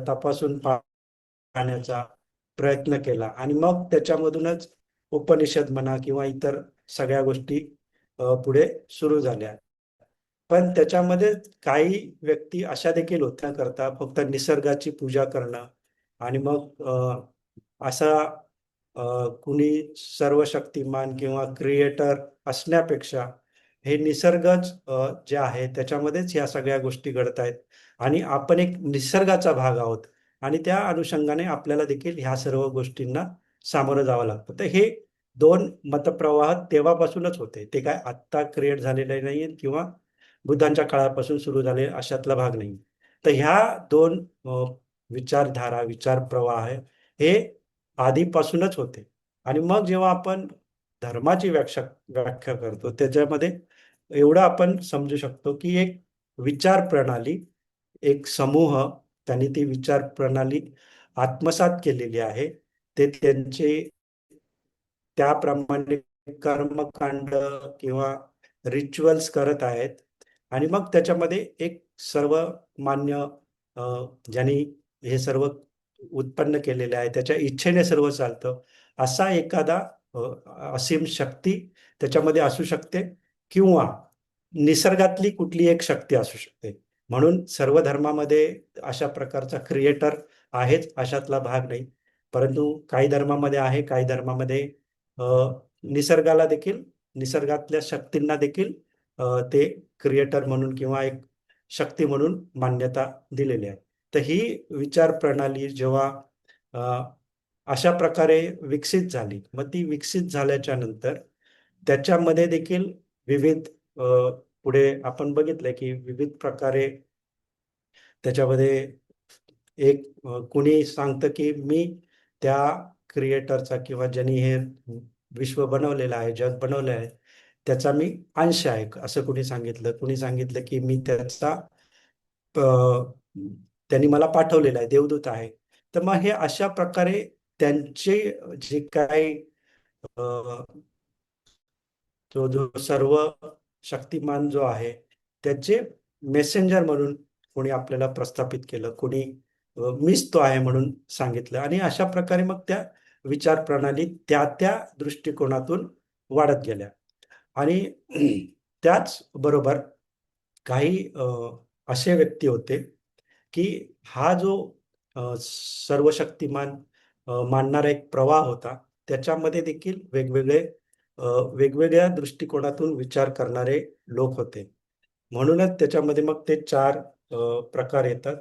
तपासून पाहण्याचा प्रयत्न केला आणि मग त्याच्यामधूनच उपनिषद म्हणा किंवा इतर सगळ्या गोष्टी पुढे सुरू झाल्या. पण त्याच्यामध्ये काही व्यक्ती अशा देखील होत्या करता फक्त निसर्गाची पूजा करणं आणि मग असा कुणी सर्वशक्तिमान किंवा क्रिएटर असण्यापेक्षा हे निसर्गच जे आहे त्याच्यामध्येच ह्या सगळ्या गोष्टी घडत आहेत आणि आपण एक निसर्गाचा भाग आहोत आणि त्या अनुषंगाने आपल्याला देखील ह्या सर्व गोष्टींना सामोरं जावं लागतं. तर हे दोन मतप्रवाह तेव्हापासूनच होते. ते काय आत्ता क्रिएट झालेले नाहीये किंवा बुद्धांच्या काळापासून सुरू झाले अशातला भाग नाही. तर ह्या दोन विचारधारा, विचार प्रवाह हे आधीपासूनच होते. आणि मग जेव्हा आपण धर्माची व्याख्या व्याख्या करतो त्याच्यामध्ये एवढं आपण समजू शकतो की एक विचार प्रणाली, एक समूह त्यांनी ती विचार प्रणाली आत्मसात केलेली आहे. ते त्यांचे त्याप्रमाणे कर्मकांड किंवा रिच्युअल्स करत आहेत आणि मग त्याच्यामध्ये एक सर्वमान्य ज्यांनी हे सर्व उत्पन्न केलेले आहे त्याच्या इच्छेने सर्व चालतं असा एखादा असीम शक्ती त्याच्यामध्ये असू शकते किंवा निसर्गातली कुठली एक शक्ती असू शकते. म्हणून सर्व धर्मामध्ये अशा प्रकारचा क्रिएटर आहेच अशातला भाग नाही. परंतु काही धर्मामध्ये आहे, काही धर्मामध्ये निसर्गाला देखील, निसर्गातल्या शक्तींना देखील ते क्रिएटर म्हणून किंवा एक शक्ती म्हणून मान्यता दिलेली आहे. तर ही विचार प्रणाली जेव्हा अशा प्रकारे विकसित झाली, मग ती विकसित झाल्याच्या नंतर त्याच्यामध्ये देखील विविध पुढे आपण बघितलंय की विविध प्रकारे त्याच्यामध्ये एक कुणी सांगतं की मी त्या क्रिएटरचा किंवा ज्यांनी हे विश्व बनवलेलं आहे, जग बनवलं आहे, त्याचा मी अंश आहे असं कुणी सांगितलं. कुणी सांगितलं की मी त्याचा त्यांनी मला पाठवलेला आहे, देवदूत आहे. तर मग हे अशा प्रकारे त्यांचे जे काही तो जो सर्व शक्तिमान जो आहे त्याचे मेसेंजर म्हणून कोणी आपल्याला प्रस्थापित केलं, कोणी मीच तो आहे म्हणून सांगितलं आणि अशा प्रकारे मग त्या विचार प्रणाली त्या त्या दृष्टिकोनातून वाढत गेल्या. आणि त्याच बरोबर काही असे व्यक्ती होते की हा जो सर्वशक्तिमान मानणारा एक प्रवाह होता त्याच्यामध्ये देखील वेगवेगळ्या दृष्टिकोनातून विचार करणारे लोक होते. म्हणूनच त्याच्यामध्ये मग ते चार प्रकार येतात.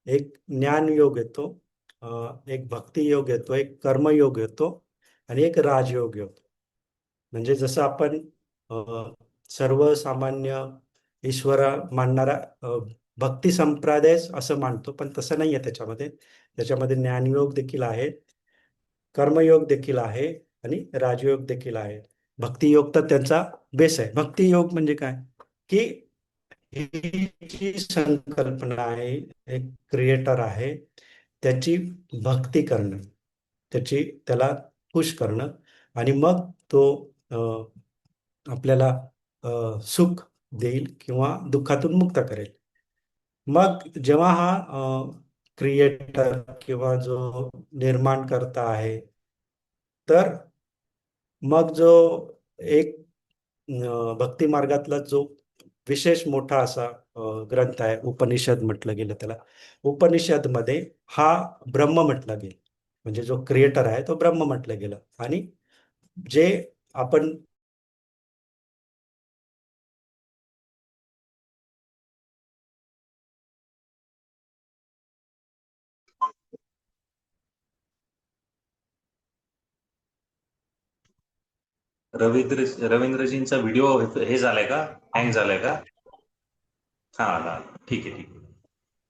एक ज्ञानयोग येतो, एक भक्तियोग येतो, एक कर्मयोग येतो आणि एक राजयोग येतो. म्हणजे जसं आपण सर्वसामान्य ईश्वर मानणारा भक्ती संप्रदाय असं मानतो, पण तसं नाहीये त्याच्यामध्ये. त्याच्यामध्ये ज्ञानयोग देखील आहे, कर्मयोग देखील आहे आणि राजयोग देखील आहे. भक्तियोग तर त्यांचा बेस आहे. भक्तियोग म्हणजे काय की ही जी संकल्पना आहे, एक क्रिएटर आहे त्याची भक्ती करणं, त्याला खुश करणं आणि मग तो आपल्याला सुख देईल किंवा दुःखातून मुक्त करेल. मग जेव्हा हा क्रिएटर किंवा जो निर्माण करता आहे तर मग जो एक भक्ती मार्गातला जो विशेष मोठा असा ग्रंथ आहे, उपनिषद म्हटलं गेलं त्याला. उपनिषदमध्ये हा ब्रह्म म्हटला गेला, म्हणजे जो क्रिएटर आहे तो ब्रह्म म्हटलं गेलं. आणि जे आपण रवींद्रजींचा व्हिडिओ हे झालाय का, हँग झालाय का? हा आला. ठीक आहे, ठीक आहे.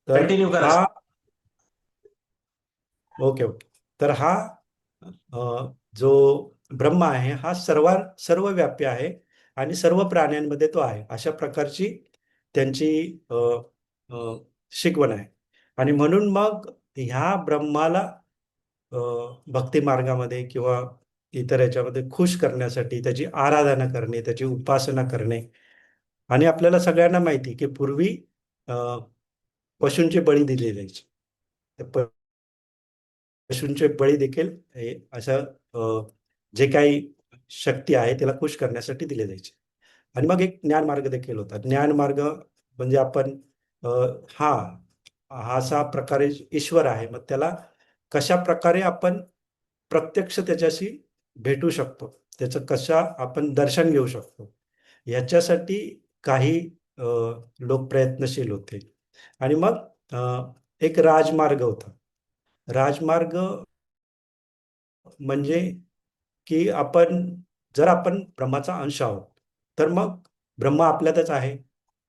तर कंटिन्यू करा. हा ओके ओके. तर हा जो ब्रह्म आहे हा सर्वव्यापी आहे आणि सर्व प्राण्यांमध्ये तो आहे, अशा प्रकारची त्यांची अ, अ, शिकवण आहे. आणि म्हणून मग ह्या ब्रह्माला अ, भक्ती मार्गामध्ये किंवा इतर याच्यामध्ये खुश करण्यासाठी त्याची आराधना करणे, त्याची उपासना करणे. आणि आपल्याला सगळ्यांना माहिती की पूर्वी अ, पशूंचे बळी दिले जायचे. त्या पशूंचे बळी देखील हे असं जे काही शक्ती आहे त्याला खुश करण्यासाठी दिले जायचे. आणि मग एक ज्ञान मार्ग देखील होता. ज्ञान मार्ग म्हणजे आपण अ, हा हा असा प्रकारे ईश्वर आहे, मग त्याला कशा प्रकारे आपण प्रत्यक्ष त्याच्याशी भेटू शकतो, त्याचं कशा आपण दर्शन घेऊ शकतो, याच्यासाठी काही अ, लोक प्रयत्नशील होते. आणि मग एक राजमार्ग होता. राजमार्ग म्हणजे की जर आपण ब्रह्माचा अंश आहोत, तर मग ब्रह्म आपल्यातच आहे.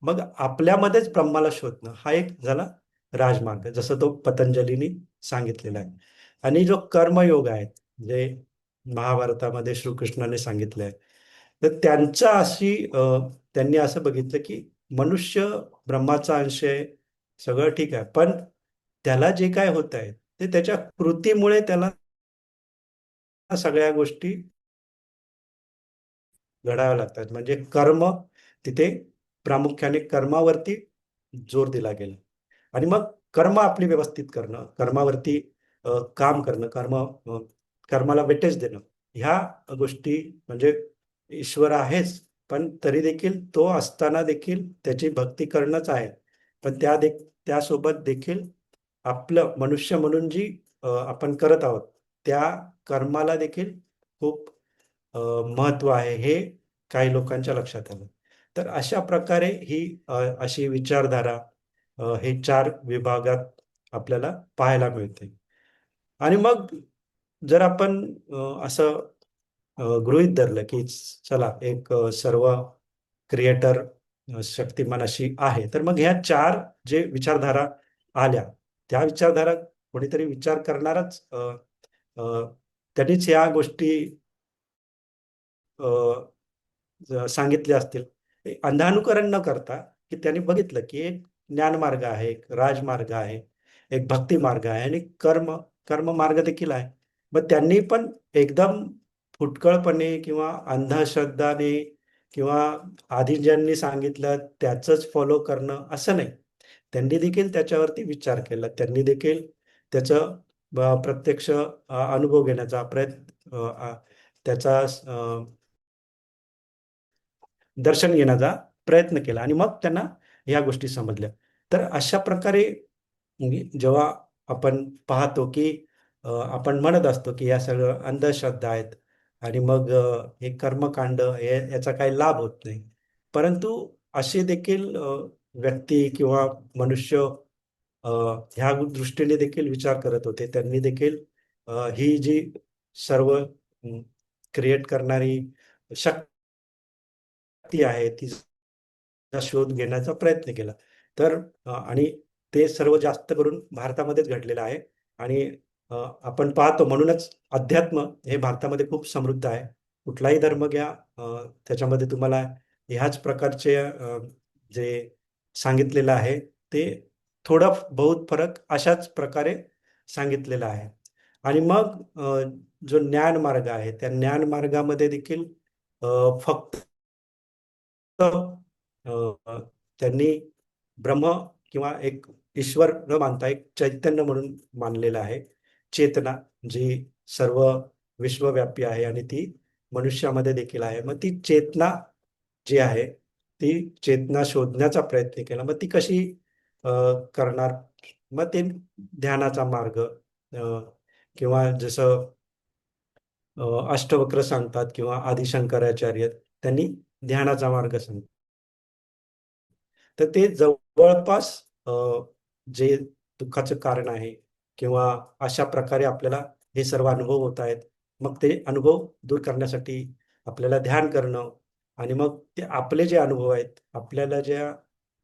मग आपल्यामध्येच ब्रह्माला शोधणं हा एक झाला राजमार्ग, जसं तो पतंजलीनी सांगितलेला आहे. आणि जो कर्मयोग आहे, जे महाभारतामध्ये श्रीकृष्णाने सांगितलं आहे, तर त्यांनी असं बघितलं की मनुष्य ब्रह्माचा अंश आहे, सगळं ठीक आहे, पण त्याला जे काय होत आहे ते त्याच्या कृतीमुळे त्याला सगळ्या गोष्टी घडाव्या लागतात. म्हणजे कर्म तिथे प्रामुख्याने कर्मावरती जोर दिला गेला. आणि मग कर्म आपली व्यवस्थित करणं, कर्मावरती काम करणं, कर्माला वेटेज देणं, ह्या गोष्टी म्हणजे ईश्वर आहेच, पण तरी देखील तो असताना देखील त्याची भक्ती करणंच आहे. पण त्यासोबत देखील आपलं मनुष्य म्हणून जी आपण करत आहोत त्या कर्माला देखील खूप महत्व आहे, हे काही लोकांच्या लक्षात आलं. तर अशा प्रकारे ही अशी विचारधारा हे चार विभागात आपल्याला पाहायला मिळते. आणि मग जर आपण असं गृहीत धरलं की चला एक सर्व क्रिएटर शक्तिमान अशी आहे, तर मग ह्या चार जे विचारधारा आल्या, त्या विचारधारा कोणीतरी विचार करणारच अ, त्यांनीच या गोष्टी सांगितले असतील. अंधानुकरण न करता, की त्यांनी बघितलं की एक ज्ञान मार्ग आहे, एक राजमार्ग आहे, एक भक्ती मार्ग आहे आणि कर्म मार्ग देखील आहे. मग त्यांनी पण एकदम फुटकळपणे किंवा अंधश्रद्धाने किंवा आधी ज्यांनी सांगितलं त्याचंच फॉलो करणं असं नाही. त्यांनी देखील त्याच्यावरती विचार केला. त्यांनी देखील त्याचं प्रत्यक्ष अनुभव घेण्याचा त्याचा दर्शन घेण्याचा प्रयत्न केला आणि मग त्यांना ह्या गोष्टी समजल्या. तर अशा प्रकारे जेव्हा आपण पाहतो की आपण म्हणत असतो की या सगळं अंधश्रद्धा आहेत आणि मग हे कर्मकांड याचा काही लाभ होत नाही. परंतु असे देखील व्यक्ती किंवा मनुष्य अ, ह्या दृष्टीने देखील विचार करत होते. त्यांनी देखील ही जी सर्व क्रिएट करणारी शक्ती आहे तिचा शोध घेण्याचा प्रयत्न केला. तर आणि ते सर्व जास्त करून भारतामध्येच घडलेलं आहे. आणि आपण पाहतो म्हणूनच अध्यात्म हे भारतामध्ये खूप समृद्ध आहे. कुठलाही धर्म घ्या, त्याच्यामध्ये तुम्हाला ह्याच प्रकारचे जे सांगितलेलं आहे ते थोडा बहुत फरक अशाच प्रकारे सांगितलेला आहे. आणि मग जो ज्ञान मार्ग आहे त्या ज्ञान मार्गामध्ये देखील फक्त त्यांनी ब्रह्म किंवा एक ईश्वर न मानता एक चैतन्य म्हणून मानलेलं आहे. चेतना जी सर्व विश्वव्यापी आहे आणि ती मनुष्यामध्ये देखील आहे. मग ती चेतना जी आहे ती चेतना शोधण्याचा प्रयत्न केला. मग ती कशी करणार? मग ते ध्यानाचा मार्ग, किंवा जसं अष्टवक्र सांगतात किंवा आदिशंकराचार्य त्यांनी ध्यानाचा मार्ग सांगितला. तर ते जवळपास जे दुःखाचं कारण आहे किंवा अशा प्रकारे आपल्याला हे सर्व अनुभव होत आहेत, मग ते अनुभव दूर करण्यासाठी आपल्याला ध्यान करणं आणि मग ते आपले जे अनुभव आहेत, आपल्याला ज्या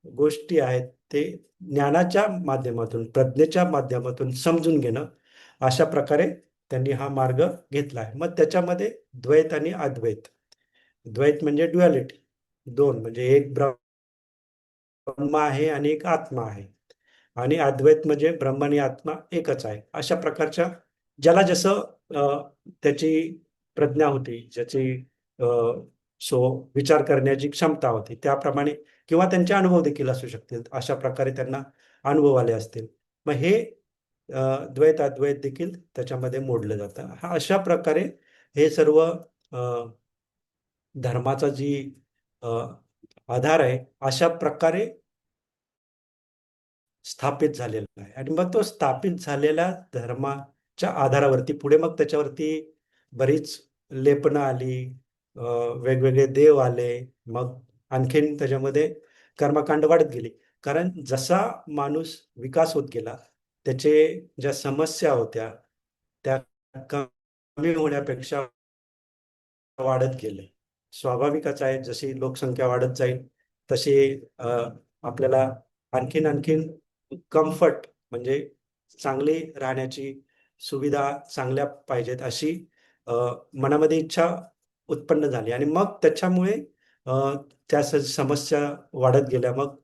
गोष्टी आहेत, ते ज्ञानाच्या माध्यमातून, प्रज्ञेच्या माध्यमातून समजून घेणं, अशा प्रकारे त्यांनी हा मार्ग घेतला आहे. मग त्याच्यामध्ये द्वैत आणि अद्वैत. द्वैत म्हणजे ड्युअलिटी, दोन, म्हणजे एक ब्रह्म आहे आणि एक आत्मा आहे, आणि अद्वैत म्हणजे ब्रह्म आणि आत्मा एकच आहे. अशा प्रकारच्या ज्याला जसं त्याची प्रज्ञा होती, ज्याची अ, सो विचार करण्याची क्षमता होती, त्याप्रमाणे, किंवा त्यांचे अनुभव देखील असू शकतील, अशा प्रकारे त्यांना अनुभव आले असतील. मग हे द्वैत अद्वैत देखील त्याच्यामध्ये मोडलं जातं. हा अशा प्रकारे हे सर्व धर्माचा जी अ, आधार आहे, अशा प्रकारे स्थापित झालेला आहे. आणि मग तो स्थापित झालेल्या धर्माच्या आधारावरती पुढे मग त्याच्यावरती बरीच लेपनं आली, वेगवेगळे देव आले, मग आणखीन त्याच्यामध्ये कर्मकांड वाढत गेली. कारण जसा माणूस विकास होत गेला, त्याचे ज्या समस्या होत्या त्या कमी होण्यापेक्षा वाढत गेले. स्वाभाविकच आहे, जशी लोकसंख्या वाढत जाईल तशी आपल्याला आणखीन आणखीन कम्फर्ट, म्हणजे चांगली राहण्याची सुविधा चांगल्या पाहिजेत, अशी मनामध्ये इच्छा उत्पन्न झाली. आणि मग त्याच्यामुळे त्या समस्या वाढत गेल्या. मग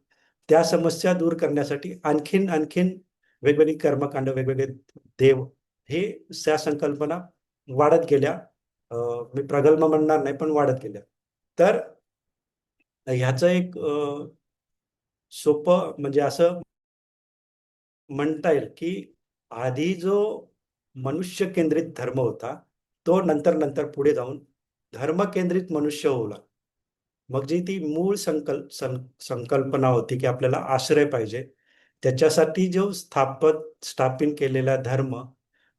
त्या समस्या दूर करण्यासाठी आणखीन आणखीन वेगवेगळी कर्मकांड, वेगवेगळे देव, हे त्या संकल्पना वाढत गेल्या. मी प्रगल्भ म्हणणार नाही, पण वाढत गेल्या. तर ह्याचं एक सोपं म्हणजे असं म्हणता येईल, की आधी जो मनुष्य केंद्रित धर्म होता, तो नंतर नंतर पुढे जाऊन धर्म केंद्रित मनुष्य होऊ लागला. मग जी ती मूळ संकल्पना होती, की आपल्याला आश्रय पाहिजे, त्याच्यासाठी जो स्थापित केलेला धर्म,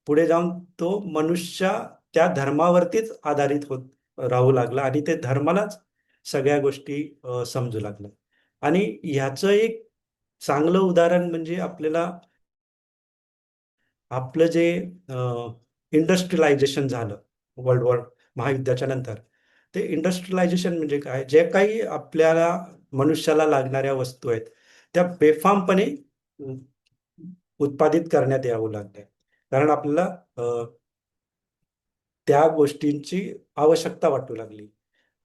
पुढे जाऊन तो मनुष्य त्या धर्मावरतीच आधारित होत राहू लागला आणि ते धर्मालाच सगळ्या गोष्टी समजू लागल्या. आणि ह्याचं एक चांगलं उदाहरण म्हणजे आपल्याला आपलं जे इंडस्ट्रियलायझेशन झालं वर्ल्ड वॉर महायुद्धाच्या नंतर, ते इंडस्ट्रियलायझेशन म्हणजे काय, जे काही आपल्याला मनुष्याला लागणाऱ्या वस्तू आहेत, त्या बेफामपणे उत्पादित करण्यात यावं लागल्या. कारण आपल्याला त्या गोष्टींची आवश्यकता वाटू लागली.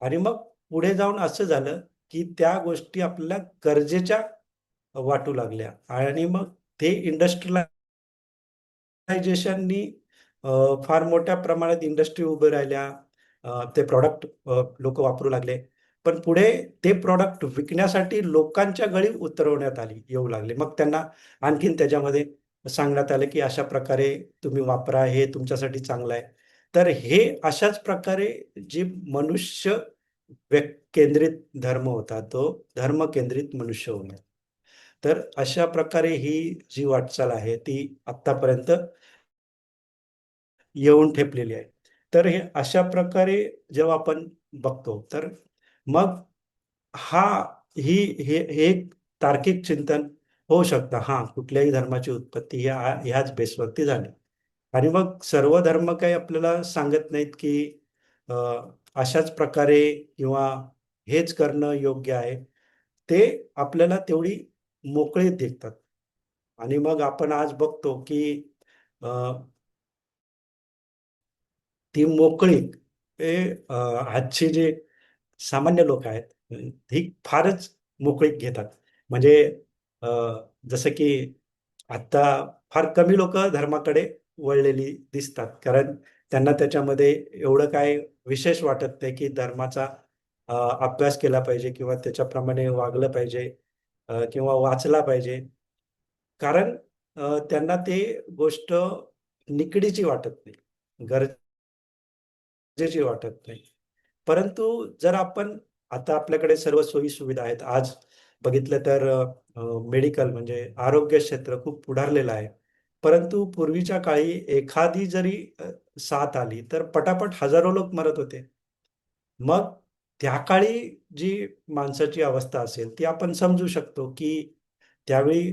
आणि मग पुढे जाऊन असं झालं, की त्या गोष्टी आपल्याला गरजेच्या वाटू लागल्या. आणि मग ते इंडस्ट्रियलायझेशननी फार मोठ्या प्रमाणात इंडस्ट्री उभे राहिल्या. ते प्रॉडक्ट लोक वापरू लागले. पण पुढे ते प्रॉडक्ट विकण्यासाठी लोकांच्या गळी उतरवण्यात येऊ लागले. मग त्यांना आणखीन त्याच्यामध्ये सांगण्यात आलं, की अशा प्रकारे तुम्ही वापरा, हे तुमच्यासाठी चांगलं आहे. तर हे अशाच प्रकारे जे मनुष्य केंद्रित धर्म होता, तो धर्म केंद्रित मनुष्य होणार. तर अशा प्रकारे ही जी वाटचाल आहे, ती आतापर्यंत येऊन ठेपलेली आहे. तर हे अशा प्रकारे जेव्हा आपण बघतो, तर मग हा ही हे हे एक तार्किक चिंतन होऊ शकतं. हां, कुठल्याही धर्माची उत्पत्ती ह्याच बेसवरती झाली. आणि मग सर्व धर्म काही आपल्याला सांगत नाहीत, की अ, अशाच प्रकारे किंवा हेच करणं योग्य आहे. ते आपल्याला तेवढी मोकळीक देतात. आणि मग आपण आज बघतो, की अ, ती मोकळीक हे आजचे जे सामान्य लोक आहेत, ही फारच मोकळीक घेतात. म्हणजे अ, जसं की आता फार कमी लोक धर्माकडे वळलेली दिसतात. कारण त्यांना त्याच्यामध्ये एवढं काय विशेष वाटत नाही, की धर्माचा अभ्यास केला पाहिजे किंवा त्याच्याप्रमाणे वागलं पाहिजे, किंवा वाचला पाहिजे. कारण त्यांना ते गोष्ट निकडीची वाटत नाही, गरजेची वाटत नाही. परंतु जर आपण आता आपल्याकडे सर्व सोयी सुविधा आहेत. आज बघितलं तर मेडिकल म्हणजे आरोग्य क्षेत्र खूप पुढारलेलं आहे. परंतु पूर्वीच्या काळी एखादी जरी साथ आली तर पटापट हजारो लोक मरत होते. मग त्या काळी जी माणसाची अवस्था असेल ती आपण समजू शकतो, की त्यावेळी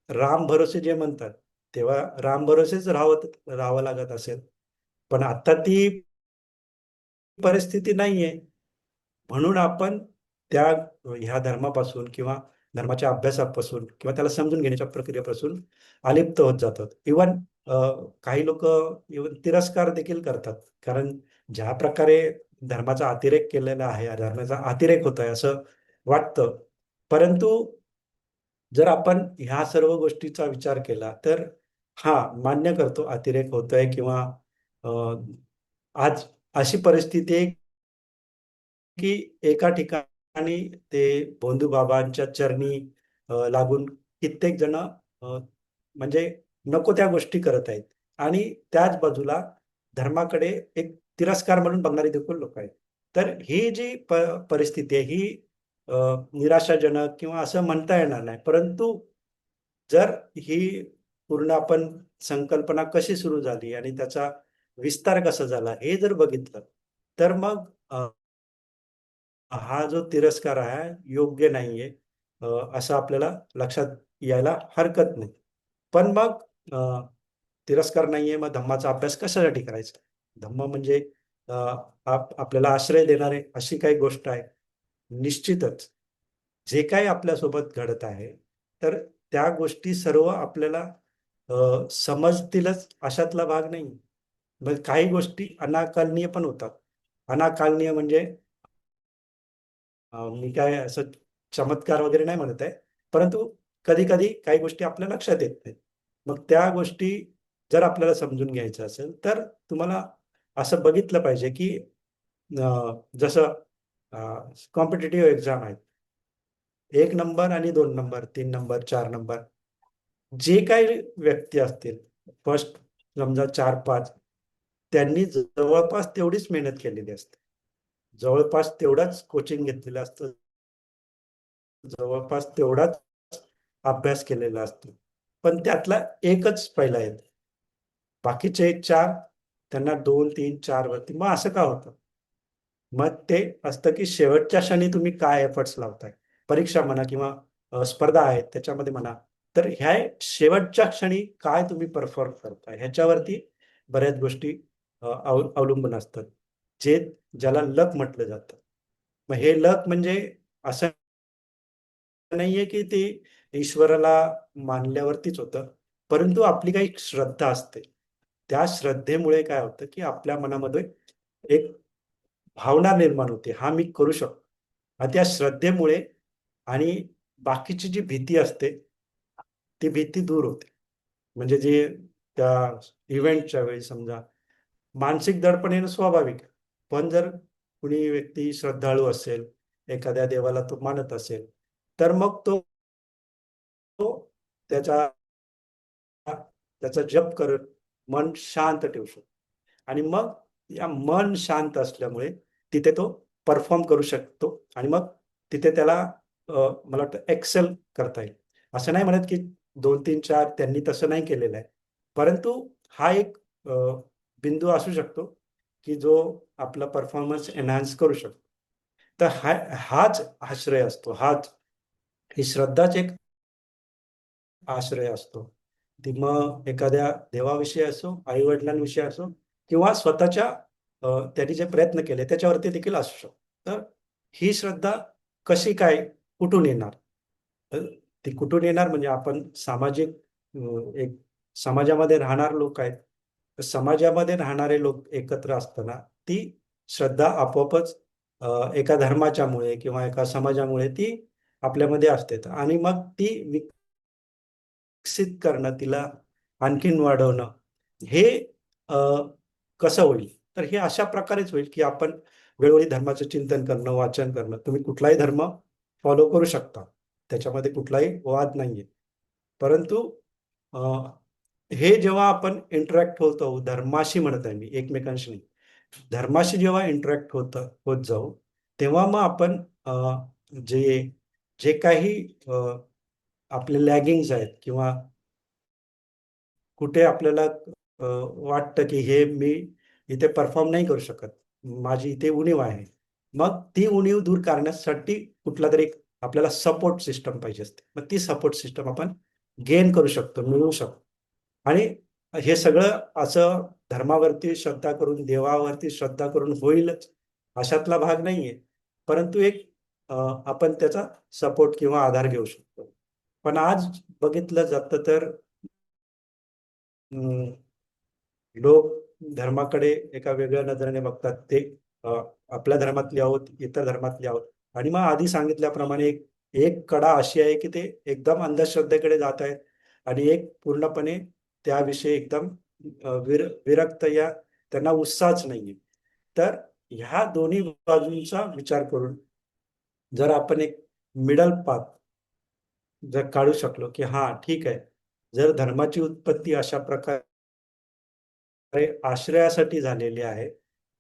राम भरोसे जे म्हणतात, तेव्हा राम भरोसेच राहावं लागत असेल. पण आता ती परिस्थिती नाहीये. म्हणून आपण त्या ह्या धर्मापासून किंवा धर्माच्या अभ्यासापासून किंवा त्याला समजून घेण्याच्या प्रक्रियेपासून अलिप्त होत जातात. इव्हन काही लोक इव्हन तिरस्कार देखील करतात. कारण ज्या प्रकारे धर्माचा अतिरेक केलेला आहे, या धर्माचा अतिरेक होत आहे असं वाटतं. परंतु जर आपण ह्या सर्व गोष्टीचा विचार केला तर हा मान्य करतो अतिरेक होतोय किंवा अ, आज अशी परिस्थिती आहे की एका ठिकाणी ते भोंदू बाबांच्या चरणी लागून कित्येक जण म्हणजे नको त्या गोष्टी करत आहेत आणि त्याच बाजूला धर्माकडे एक तिरस्कार म्हणून बघणारी देखील लोक आहेत. तर ही जी परिस्थिती आहे ही अ, निराशाजनक किंवा असं म्हणता येणार नाही. परंतु जर ही पूर्ण आपण संकल्पना कशी सुरू झाली आणि त्याचा विस्तार कसा झाला हे जर बघितलं तर मग हा जो तिरस्कार आहे योग्य नाहीये असं आपल्याला लक्षात यायला हरकत नाही. पण मग तिरस्कार नाहीये, मग धम्माचा अभ्यास कशासाठी करायचा? धम्म म्हणजे अ, आपल्याला आश्रय देणारे अशी काही गोष्ट आहे. निश्चितच जे काही आपल्यासोबत घडत आहे, तर त्या गोष्टी सर्व आपल्याला समजतीलच अशातला भाग नाही. मग काही गोष्टी अनाकलनीय पण होतात. अनाकलनीय म्हणजे मी काय असं चमत्कार वगैरे नाही म्हणत आहे. परंतु कधी-कधी काही गोष्टी आपल्या लक्षात येत नाहीत. मग त्या गोष्टी जर आपल्याला समजून घ्यायचं असेल, तर तुम्हाला असं बघितलं पाहिजे, की जसं कॉम्पिटिटिव्ह एक्झाम आहेत. 1 नंबर आणि 2 नंबर, 3 नंबर, 4 नंबर जे काही व्यक्ती असतील, फर्स्ट समजा 4-5 त्यांनी जवळपास तेवढीच मेहनत केलेली असते. जवळपास तेवढाच कोचिंग घेतलेलं असतं. जवळपास तेवढाच अभ्यास केलेला असतो. पण त्यातला एकच पहिला येतो. बाकीचे 4 त्यांना 2, 3, 4 वरती. मग असं का होतं? मग ते असतं की शेवटच्या क्षणी तुम्ही काय एफर्ट्स लावताय. परीक्षा म्हणा किंवा स्पर्धा आहेत त्याच्यामध्ये म्हणा. तर ह्या शेवटच्या क्षणी काय तुम्ही परफॉर्म करताय ह्याच्यावरती बऱ्याच गोष्टी अवलंबून असतात. जे ज्याला लक म्हटलं जातं. मग हे लक म्हणजे असं नाहीये की ते ईश्वराला मानल्यावरतीच होतं. परंतु आपली काही श्रद्धा असते. त्या श्रद्धेमुळे काय होतं, की आपल्या मनामध्ये एक भावना निर्माण होते. हा मी करू शकतो. आणि त्या श्रद्धेमुळे आणि बाकीची जी भीती असते, ती भीती दूर होते. म्हणजे जे त्या इव्हेंटच्या वेळी समजा मानसिक दडपण येणं स्वाभाविक आहे. पण जर कुणी व्यक्ती श्रद्धाळू असेल, एखाद्या देवाला तो मानत असेल, तर मग तो तो त्याच्या त्याचा जप करत मन शांत ठेवू शकतो. आणि मग या मन शांत असल्यामुळे तिथे तो परफॉर्म करू शकतो आणि मग तिथे त्याला मला वाटतं एक्सेल करता येईल. असं नाही म्हणत की 2, 3, 4 त्यांनी तसं नाही केलेलं आहे. परंतु हा एक अ, बिंदू असू शकतो, की जो आपला परफॉर्मन्स एन्हान्स करू शकतो. तर हाच आश्रय असतो. ही श्रद्धाच एक आश्रय असतो. ती मग एखाद्या देवाविषयी असो, आई-वडिलांविषयी असो किंवा स्वतःच्या त्यांनी जे प्रयत्न केले त्याच्यावरती देखील असू शकतो. तर ही श्रद्धा कशी काय, कुठून येणार? तर ती कुठून येणार म्हणजे आपण सामाजिक एक समाजामध्ये राहणारे लोक आहेत. तर समाजामध्ये राहणारे लोक एकत्र असताना ती श्रद्धा आपोआपच एका धर्माच्यामुळे किंवा एका समाजामुळे ती आपल्यामध्ये असते आणि मग ती विकसित करणं, तिला आणखीन वाढवणं, हे अ, कसं होईल? तर हे अशा प्रकारेच होईल, की आपण वेळोवेळी धर्माचं चिंतन करणं, वाचन करणं. तुम्ही कुठलाही धर्म फॉलो करू शकता. त्याच्यामध्ये कुठलाही वाद नाहीये. परंतु अ, हे जेव्हा आपण इंटरॅक्ट होतो धर्माशी म्हणत आहे मी, एकमेकांशी नाही. धर्माशी जेव्हा इंटरॅक्ट होत जाऊ, तेव्हा मग आपण जे जे काही आपले लॅगिंग्स आहेत किंवा कुठे आपल्याला वाटतं की हे मी इथे परफॉर्म नाही करू शकत, माझी इथे उणीव आहे, मग ती उणीव दूर करण्यासाठी कुठला तरी आपल्याला सपोर्ट सिस्टम पाहिजे असते. मग ती सपोर्ट सिस्टम आपण गेन करू शकतो, मिळवू शकतो. आणि हे सगळं असं धर्मावरती श्रद्धा करून, देवावरती श्रद्धा करून होईलच अशातला भाग नाहीये. परंतु एक आपण त्याचा सपोर्ट किंवा आधार घेऊ शकतो. पण आज बघितलं जातं तर अं, लोक धर्माकडे एका वेगळ्या नजरेने बघतात. ते अ, आपल्या धर्मातले आहोत, इतर धर्मातले आहोत. आणि मग आधी सांगितल्याप्रमाणे एक एक कडा अशी आहे की ते एकदम अंधश्रद्धेकडे जात आहेत आणि एक पूर्णपणे त्याविषयी एकदम विरक्त या त्यांना उत्साहच नाहीये. तर ह्या दोन्ही बाजूंचा विचार करून जर आपण एक मिडल पाथ जर काढू शकलो की हा ठीक आहे, जर धर्माची उत्पत्ती अशा प्रकारे आश्रयासाठी झालेली आहे,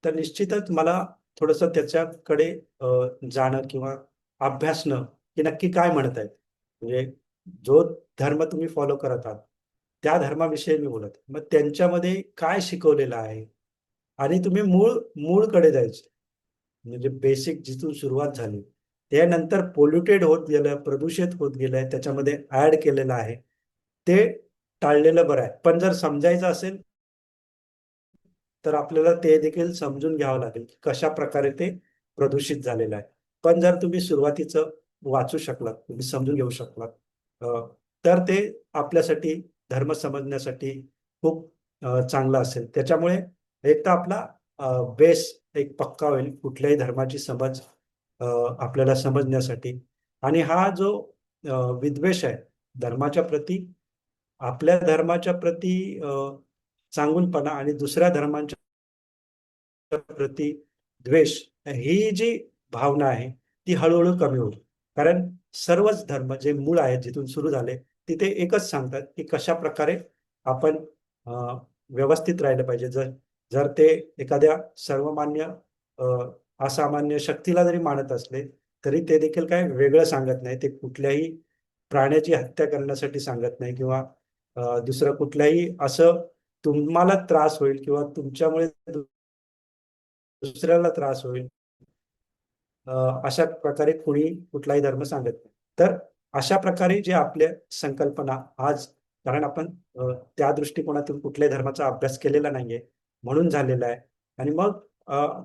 तर निश्चितच मला थोडंसं त्याच्याकडे जाणं किंवा अभ्यासणं, की नक्की काय म्हणत आहेत. म्हणजे जो धर्म तुम्ही फॉलो करत आहात, त्या धर्माविषयी मी बोलत आहे. मग त्यांच्यामध्ये काय शिकवलेलं आहे आणि तुम्ही मूळकडे जायचं. म्हणजे बेसिक जिथून सुरुवात झाली, त्यानंतर पोल्युटेड होत गेलं, प्रदूषित होत गेलंय, त्याच्यामध्ये ऍड केलेलं आहे. ते टाळलेलं बरं आहे. पण जर समजायचं असेल तर आपल्याला ते देखील समजून घ्यावं लागेल की कशा प्रकारे ते प्रदूषित झालेलं आहे. पण जर तुम्ही सुरुवातीचं वाचू शकलात, तुम्ही समजून घेऊ शकलात, तर ते आपल्यासाठी धर्म समजण्यासाठी खूप चांगलं असेल. त्याच्यामुळे एक तर आपला बेस एक पक्का होईल कुठल्याही धर्माची समज अ, आपल्याला समजण्यासाठी. आणि हा जो विद्वेष आहे धर्माच्या प्रती, आपल्या धर्माच्या प्रती चांगुलपणा आणि दुसऱ्या धर्मांच्या प्रती द्वेष, ही जी भावना आहे ती हळूहळू कमी होईल. कारण सर्वच धर्म जे मूळ आहेत जिथून सुरू झाले, तिथे एकच सांगतात की कशा प्रकारे आपण अ, व्यवस्थित राहिलं पाहिजे. जर जर ते एखाद्या सर्वमान्य अ, असामान्य शक्तीला जरी मानत असले, तरी ते देखील काय वेगळं सांगत नाही. ते कुठल्याही प्राण्याची हत्या करण्यासाठी सांगत नाही किंवा दुसरं कुठल्याही असं तुम्हाला त्रास होईल किंवा तुमच्यामुळे दुसऱ्याला त्रास होईल अ, अशा प्रकारे कोणी कुठलाही धर्म सांगत नाही. तर अशा प्रकारे जे आपल्या संकल्पना आज, कारण आपण त्या दृष्टिकोनातून कुठल्याही धर्माचा अभ्यास केलेला नाहीये म्हणून झालेला आहे. आणि मग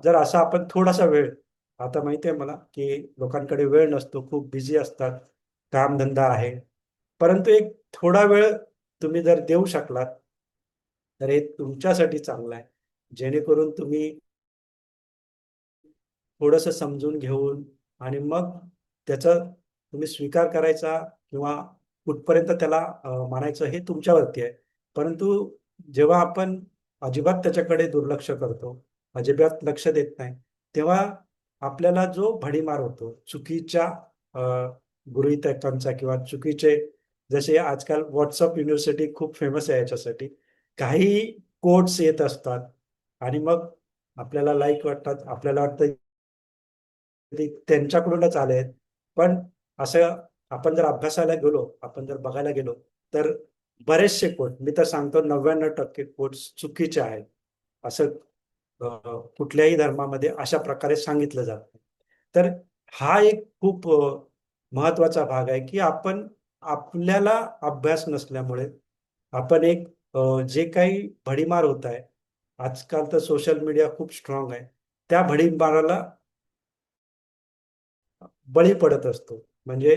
जर असा आपण थोडासा वेळ, आता माहिती आहे मला की लोकांकडे वेळ नसतो, खूप बिझी असतात, कामधंदा आहे, परंतु एक थोडा वेळ तुम्ही जर देऊ शकलात तर हे तुमच्यासाठी चांगलं आहे. जेणेकरून तुम्ही थोडंसं समजून घेऊन आणि मग त्याचा तुम्ही स्वीकार करायचा किंवा कुठपर्यंत त्याला मानायचं हे तुमच्यावरती आहे. परंतु जेव्हा आपण अजिबात त्याच्याकडे दुर्लक्ष करतो, अजिबात लक्ष देत नाही, तेव्हा आपल्याला जो भडीमार होतो चुकीच्या अ, गृहीतकांचा किंवा चुकीचे, जसे आजकाल WhatsApp युनिव्हर्सिटी खूप फेमस आहे याच्यासाठी. काही कोट्स येत असतात आणि मग आपल्याला लाईक वाटतात. आपल्याला वाटतं ते त्यांच्याकडूनच आले आहेत. पण असं आपण जर अभ्यासाला गेलो, आपण जर बघायला गेलो, तर बरेचसे कोट, मी तर सांगतो 99% कोट्स चुकीचे आहेत. असं अ, कुठल्याही धर्मामध्ये अशा प्रकारे सांगितलं जात नाही. तर हा एक खूप महत्वाचा भाग आहे की आपण, आपल्याला अभ्यास नसल्यामुळे आपण एक जे काही भडीमार होत आहे, आजकाल तर सोशल मीडिया खूप स्ट्रॉंग आहे, त्या भडीमाराला बळी पडत असतो. म्हणजे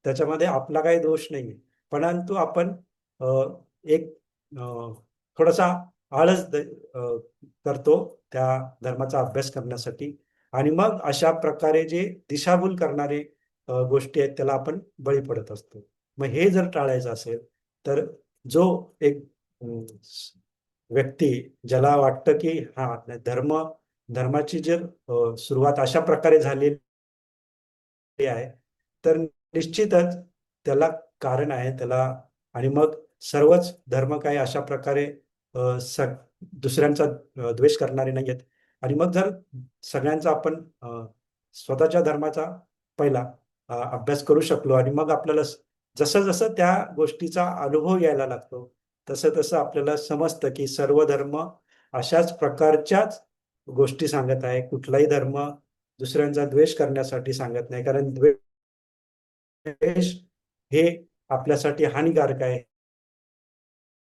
त्याच्यामध्ये आपला काही दोष नाहीये. परंतु आपण अ, एक थोडासा आळस करतो त्या धर्माचा अभ्यास करण्यासाठी आणि मग अशा प्रकारे जे दिशाभूल करणारे गोष्टी आहेत त्याला आपण बळी पडत असतो. मग हे जर टाळायचं असेल, तर जो एक व्यक्ती ज्याला वाटतं की हा धर्माची जर सुरुवात अशा प्रकारे झालेली आहे, तर निश्चितच त्याला कारण आहे त्याला. आणि मग सर्वच धर्म काही अशा प्रकारे दुसऱ्यांचा द्वेष करणारे नाहीयेत. आणि मग जर सगळ्यांचा आपण स्वतःच्या धर्माचा पहिला अभ्यास करू शकलो आणि मग आपल्याला जसं जसं त्या गोष्टीचा अनुभव यायला लागतो तसं तसं आपल्याला समजतं की सर्व धर्म अशाच प्रकारच्याच गोष्टी सांगत आहे. कुठलाही धर्म दुसऱ्यांचा द्वेष करण्यासाठी सांगत नाही, कारण द्वेष हे आपल्यासाठी हानिकारक आहे.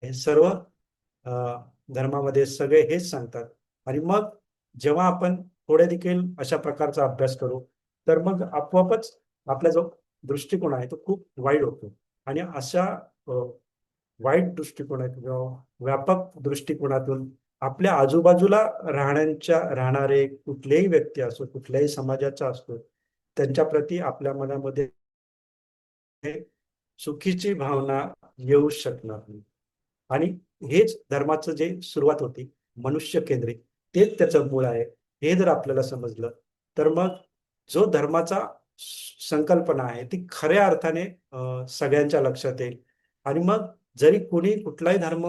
हे सर्व धर्मामध्ये सगळे हेच सांगतात. आणि मग जेव्हा आपण थोडे देखील अशा प्रकारचा अभ्यास करू तर मग आपोआपच आपला जो दृष्टिकोन आहे तो खूप वाईड होतो. आणि अशा वाईट दृष्टिकोनातून किंवा व्यापक दृष्टिकोनातून आपल्या आजूबाजूला राहणारे कुठलेही व्यक्ती असो, कुठल्याही समाजाचा असतो, त्यांच्या प्रती आपल्या मनामध्ये चुकीची भावना येऊ शकणार नाही. आणि हेच धर्माचं जे सुरुवात होती मनुष्य केंद्रित, तेच त्याचं मूळ आहे. हे जर आपल्याला समजलं तर मग जो धर्माचा संकल्पना आहे ती खऱ्या अर्थाने सगळ्यांच्या लक्षात येईल. आणि मग जरी कोणी कुठलाही धर्म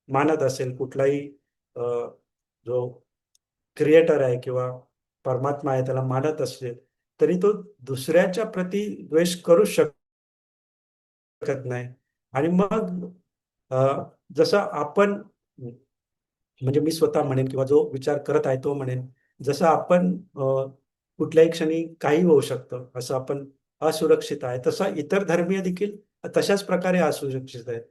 मानत असेल, कुठलाही जो क्रिएटर आहे किंवा परमात्मा आहे त्याला मानत असेल, तरी तो दुसऱ्याच्या प्रती द्वेष करू शकत नाही. आणि मग जसं आपण म्हणजे मी स्वतः म्हणेन किंवा जो विचार करत आहे तो म्हणेन, जसं आपण कुठल्याही क्षणी काही होऊ शकतं, असं आपण असुरक्षित आहे, तसा इतर धर्मीय देखील तशाच प्रकारे असुरक्षित आहेत.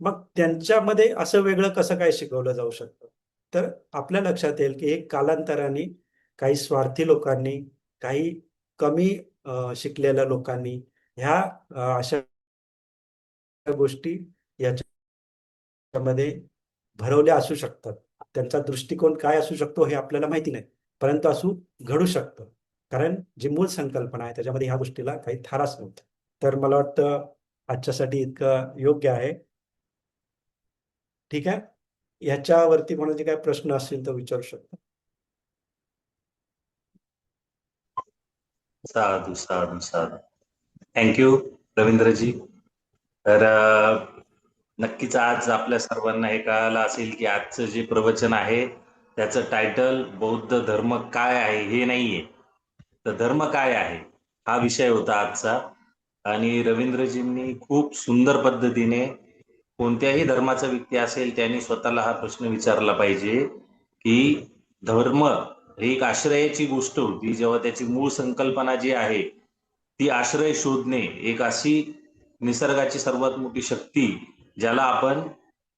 मग त्यांच्यामध्ये असं वेगळं कसं काय शिकवलं जाऊ शकतं? तर आपल्या लक्षात येईल की हे कालांतराने काही स्वार्थी लोकांनी, काही कमी शिकलेल्या लोकांनी ह्या अशा गोष्टी याच्यामध्ये भरवल्या असू शकतात. त्यांचा दृष्टिकोन काय असू शकतो हे आपल्याला माहिती नाही, परंतु घडू शकतं. कारण जी मूळ संकल्पना आहे त्याच्यामध्ये ह्या गोष्टीला काही थाराच नव्हतं. तर मला वाटतं आजच्यासाठी इतकं योग्य आहे. ठीक आहे, ह्याच्यावरती कोणाचे काही प्रश्न असतील तर विचारू शकता. साधू साधू साधू. थँक्यू रवींद्रजी. तर नक्कीच आज आपल्या सर्वांना हे कळालं असेल की आजचं जे प्रवचन आहे त्याचं टायटल बौद्ध धर्म काय आहे हे नाहीये, तर धर्म काय आहे हा विषय होता आजचा. आणि रवींद्रजींनी खूप सुंदर पद्धतीने कोणत्याही धर्माचा व्यक्ती असेल त्यांनी स्वतःला हा प्रश्न विचारला पाहिजे की धर्म ही एक आश्रयाची गोष्ट होती, जेव्हा त्याची मूळ संकल्पना जी आहे ती आश्रय शोधणे, एक अशी निसर्गाची सर्वात मोठी शक्ती ज्याला आपण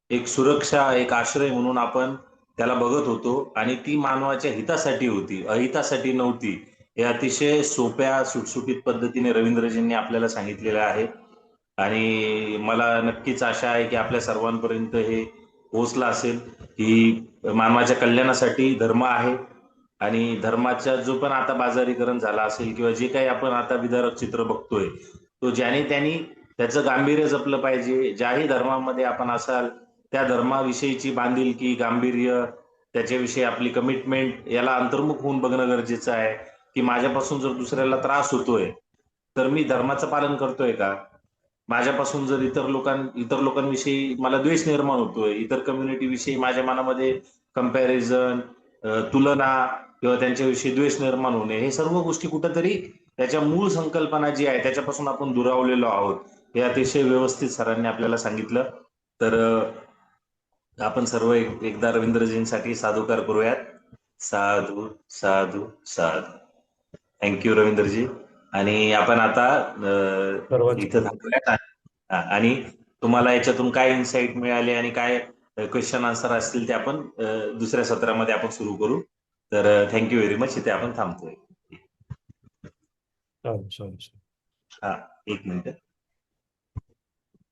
एक सुरक्षा, एक आश्रय म्हणून आपण त्याला बघत होतो, आणि ती मानवाच्या हितासाठी होती, अहितासाठी नव्हती, हे अतिशय सोप्या सुटसुटीत पद्धतीने रवींद्रजींनी आपल्याला सांगितलेलं आहे. आणि मला नक्कीच आशा आहे की आपल्या सर्वांपर्यंत हे पोहोचलं असेल की मानवाच्या कल्याणासाठी धर्म आहे. आणि धर्माचा जो पण आता बाजारीकरण झाला असेल किंवा जे काही आपण आता विदारक चित्र बघतोय, तो ज्याने त्यांनी त्याचं गांभीर्य जपलं पाहिजे. ज्याही धर्मामध्ये आपण असाल त्या धर्माविषयीची बांधिलकी, गांभीर्य, त्याच्याविषयी आपली कमिटमेंट याला अंतर्मुख होऊन बघणं गरजेचं आहे की माझ्यापासून जर दुसऱ्याला त्रास होतोय तर मी धर्माचं पालन करतोय का? माझ्यापासून जर इतर लोकांविषयी मला द्वेष निर्माण होतोय, इतर कम्युनिटी विषयी माझ्या मनामध्ये कंपॅरिझन, तुलना किंवा त्यांच्याविषयी द्वेष निर्माण होणे, हे सर्व गोष्टी कुठंतरी त्याच्या मूळ संकल्पना जी आहे त्याच्यापासून आपण दुरावलेलो आहोत, हे अतिशय व्यवस्थित सरांनी आपल्याला सांगितलं. तर आपण सर्व एकदा रवींद्रजींसाठी साधुकार करूयात. साधू साधू साधू. थँक्यू रवींद्रजी. आणि आपण आता इथं थांबूयात. आणि तुम्हाला याच्यातून काय इन्साइट मिळाले आणि काय क्वेश्चन आन्सर असतील ते आपण दुसऱ्या सत्रामध्ये आपण सुरू करू. तर थँक्यू व्हेरी मच. इथे आपण थांबतोय. चालेल. हा, एक मिनिट.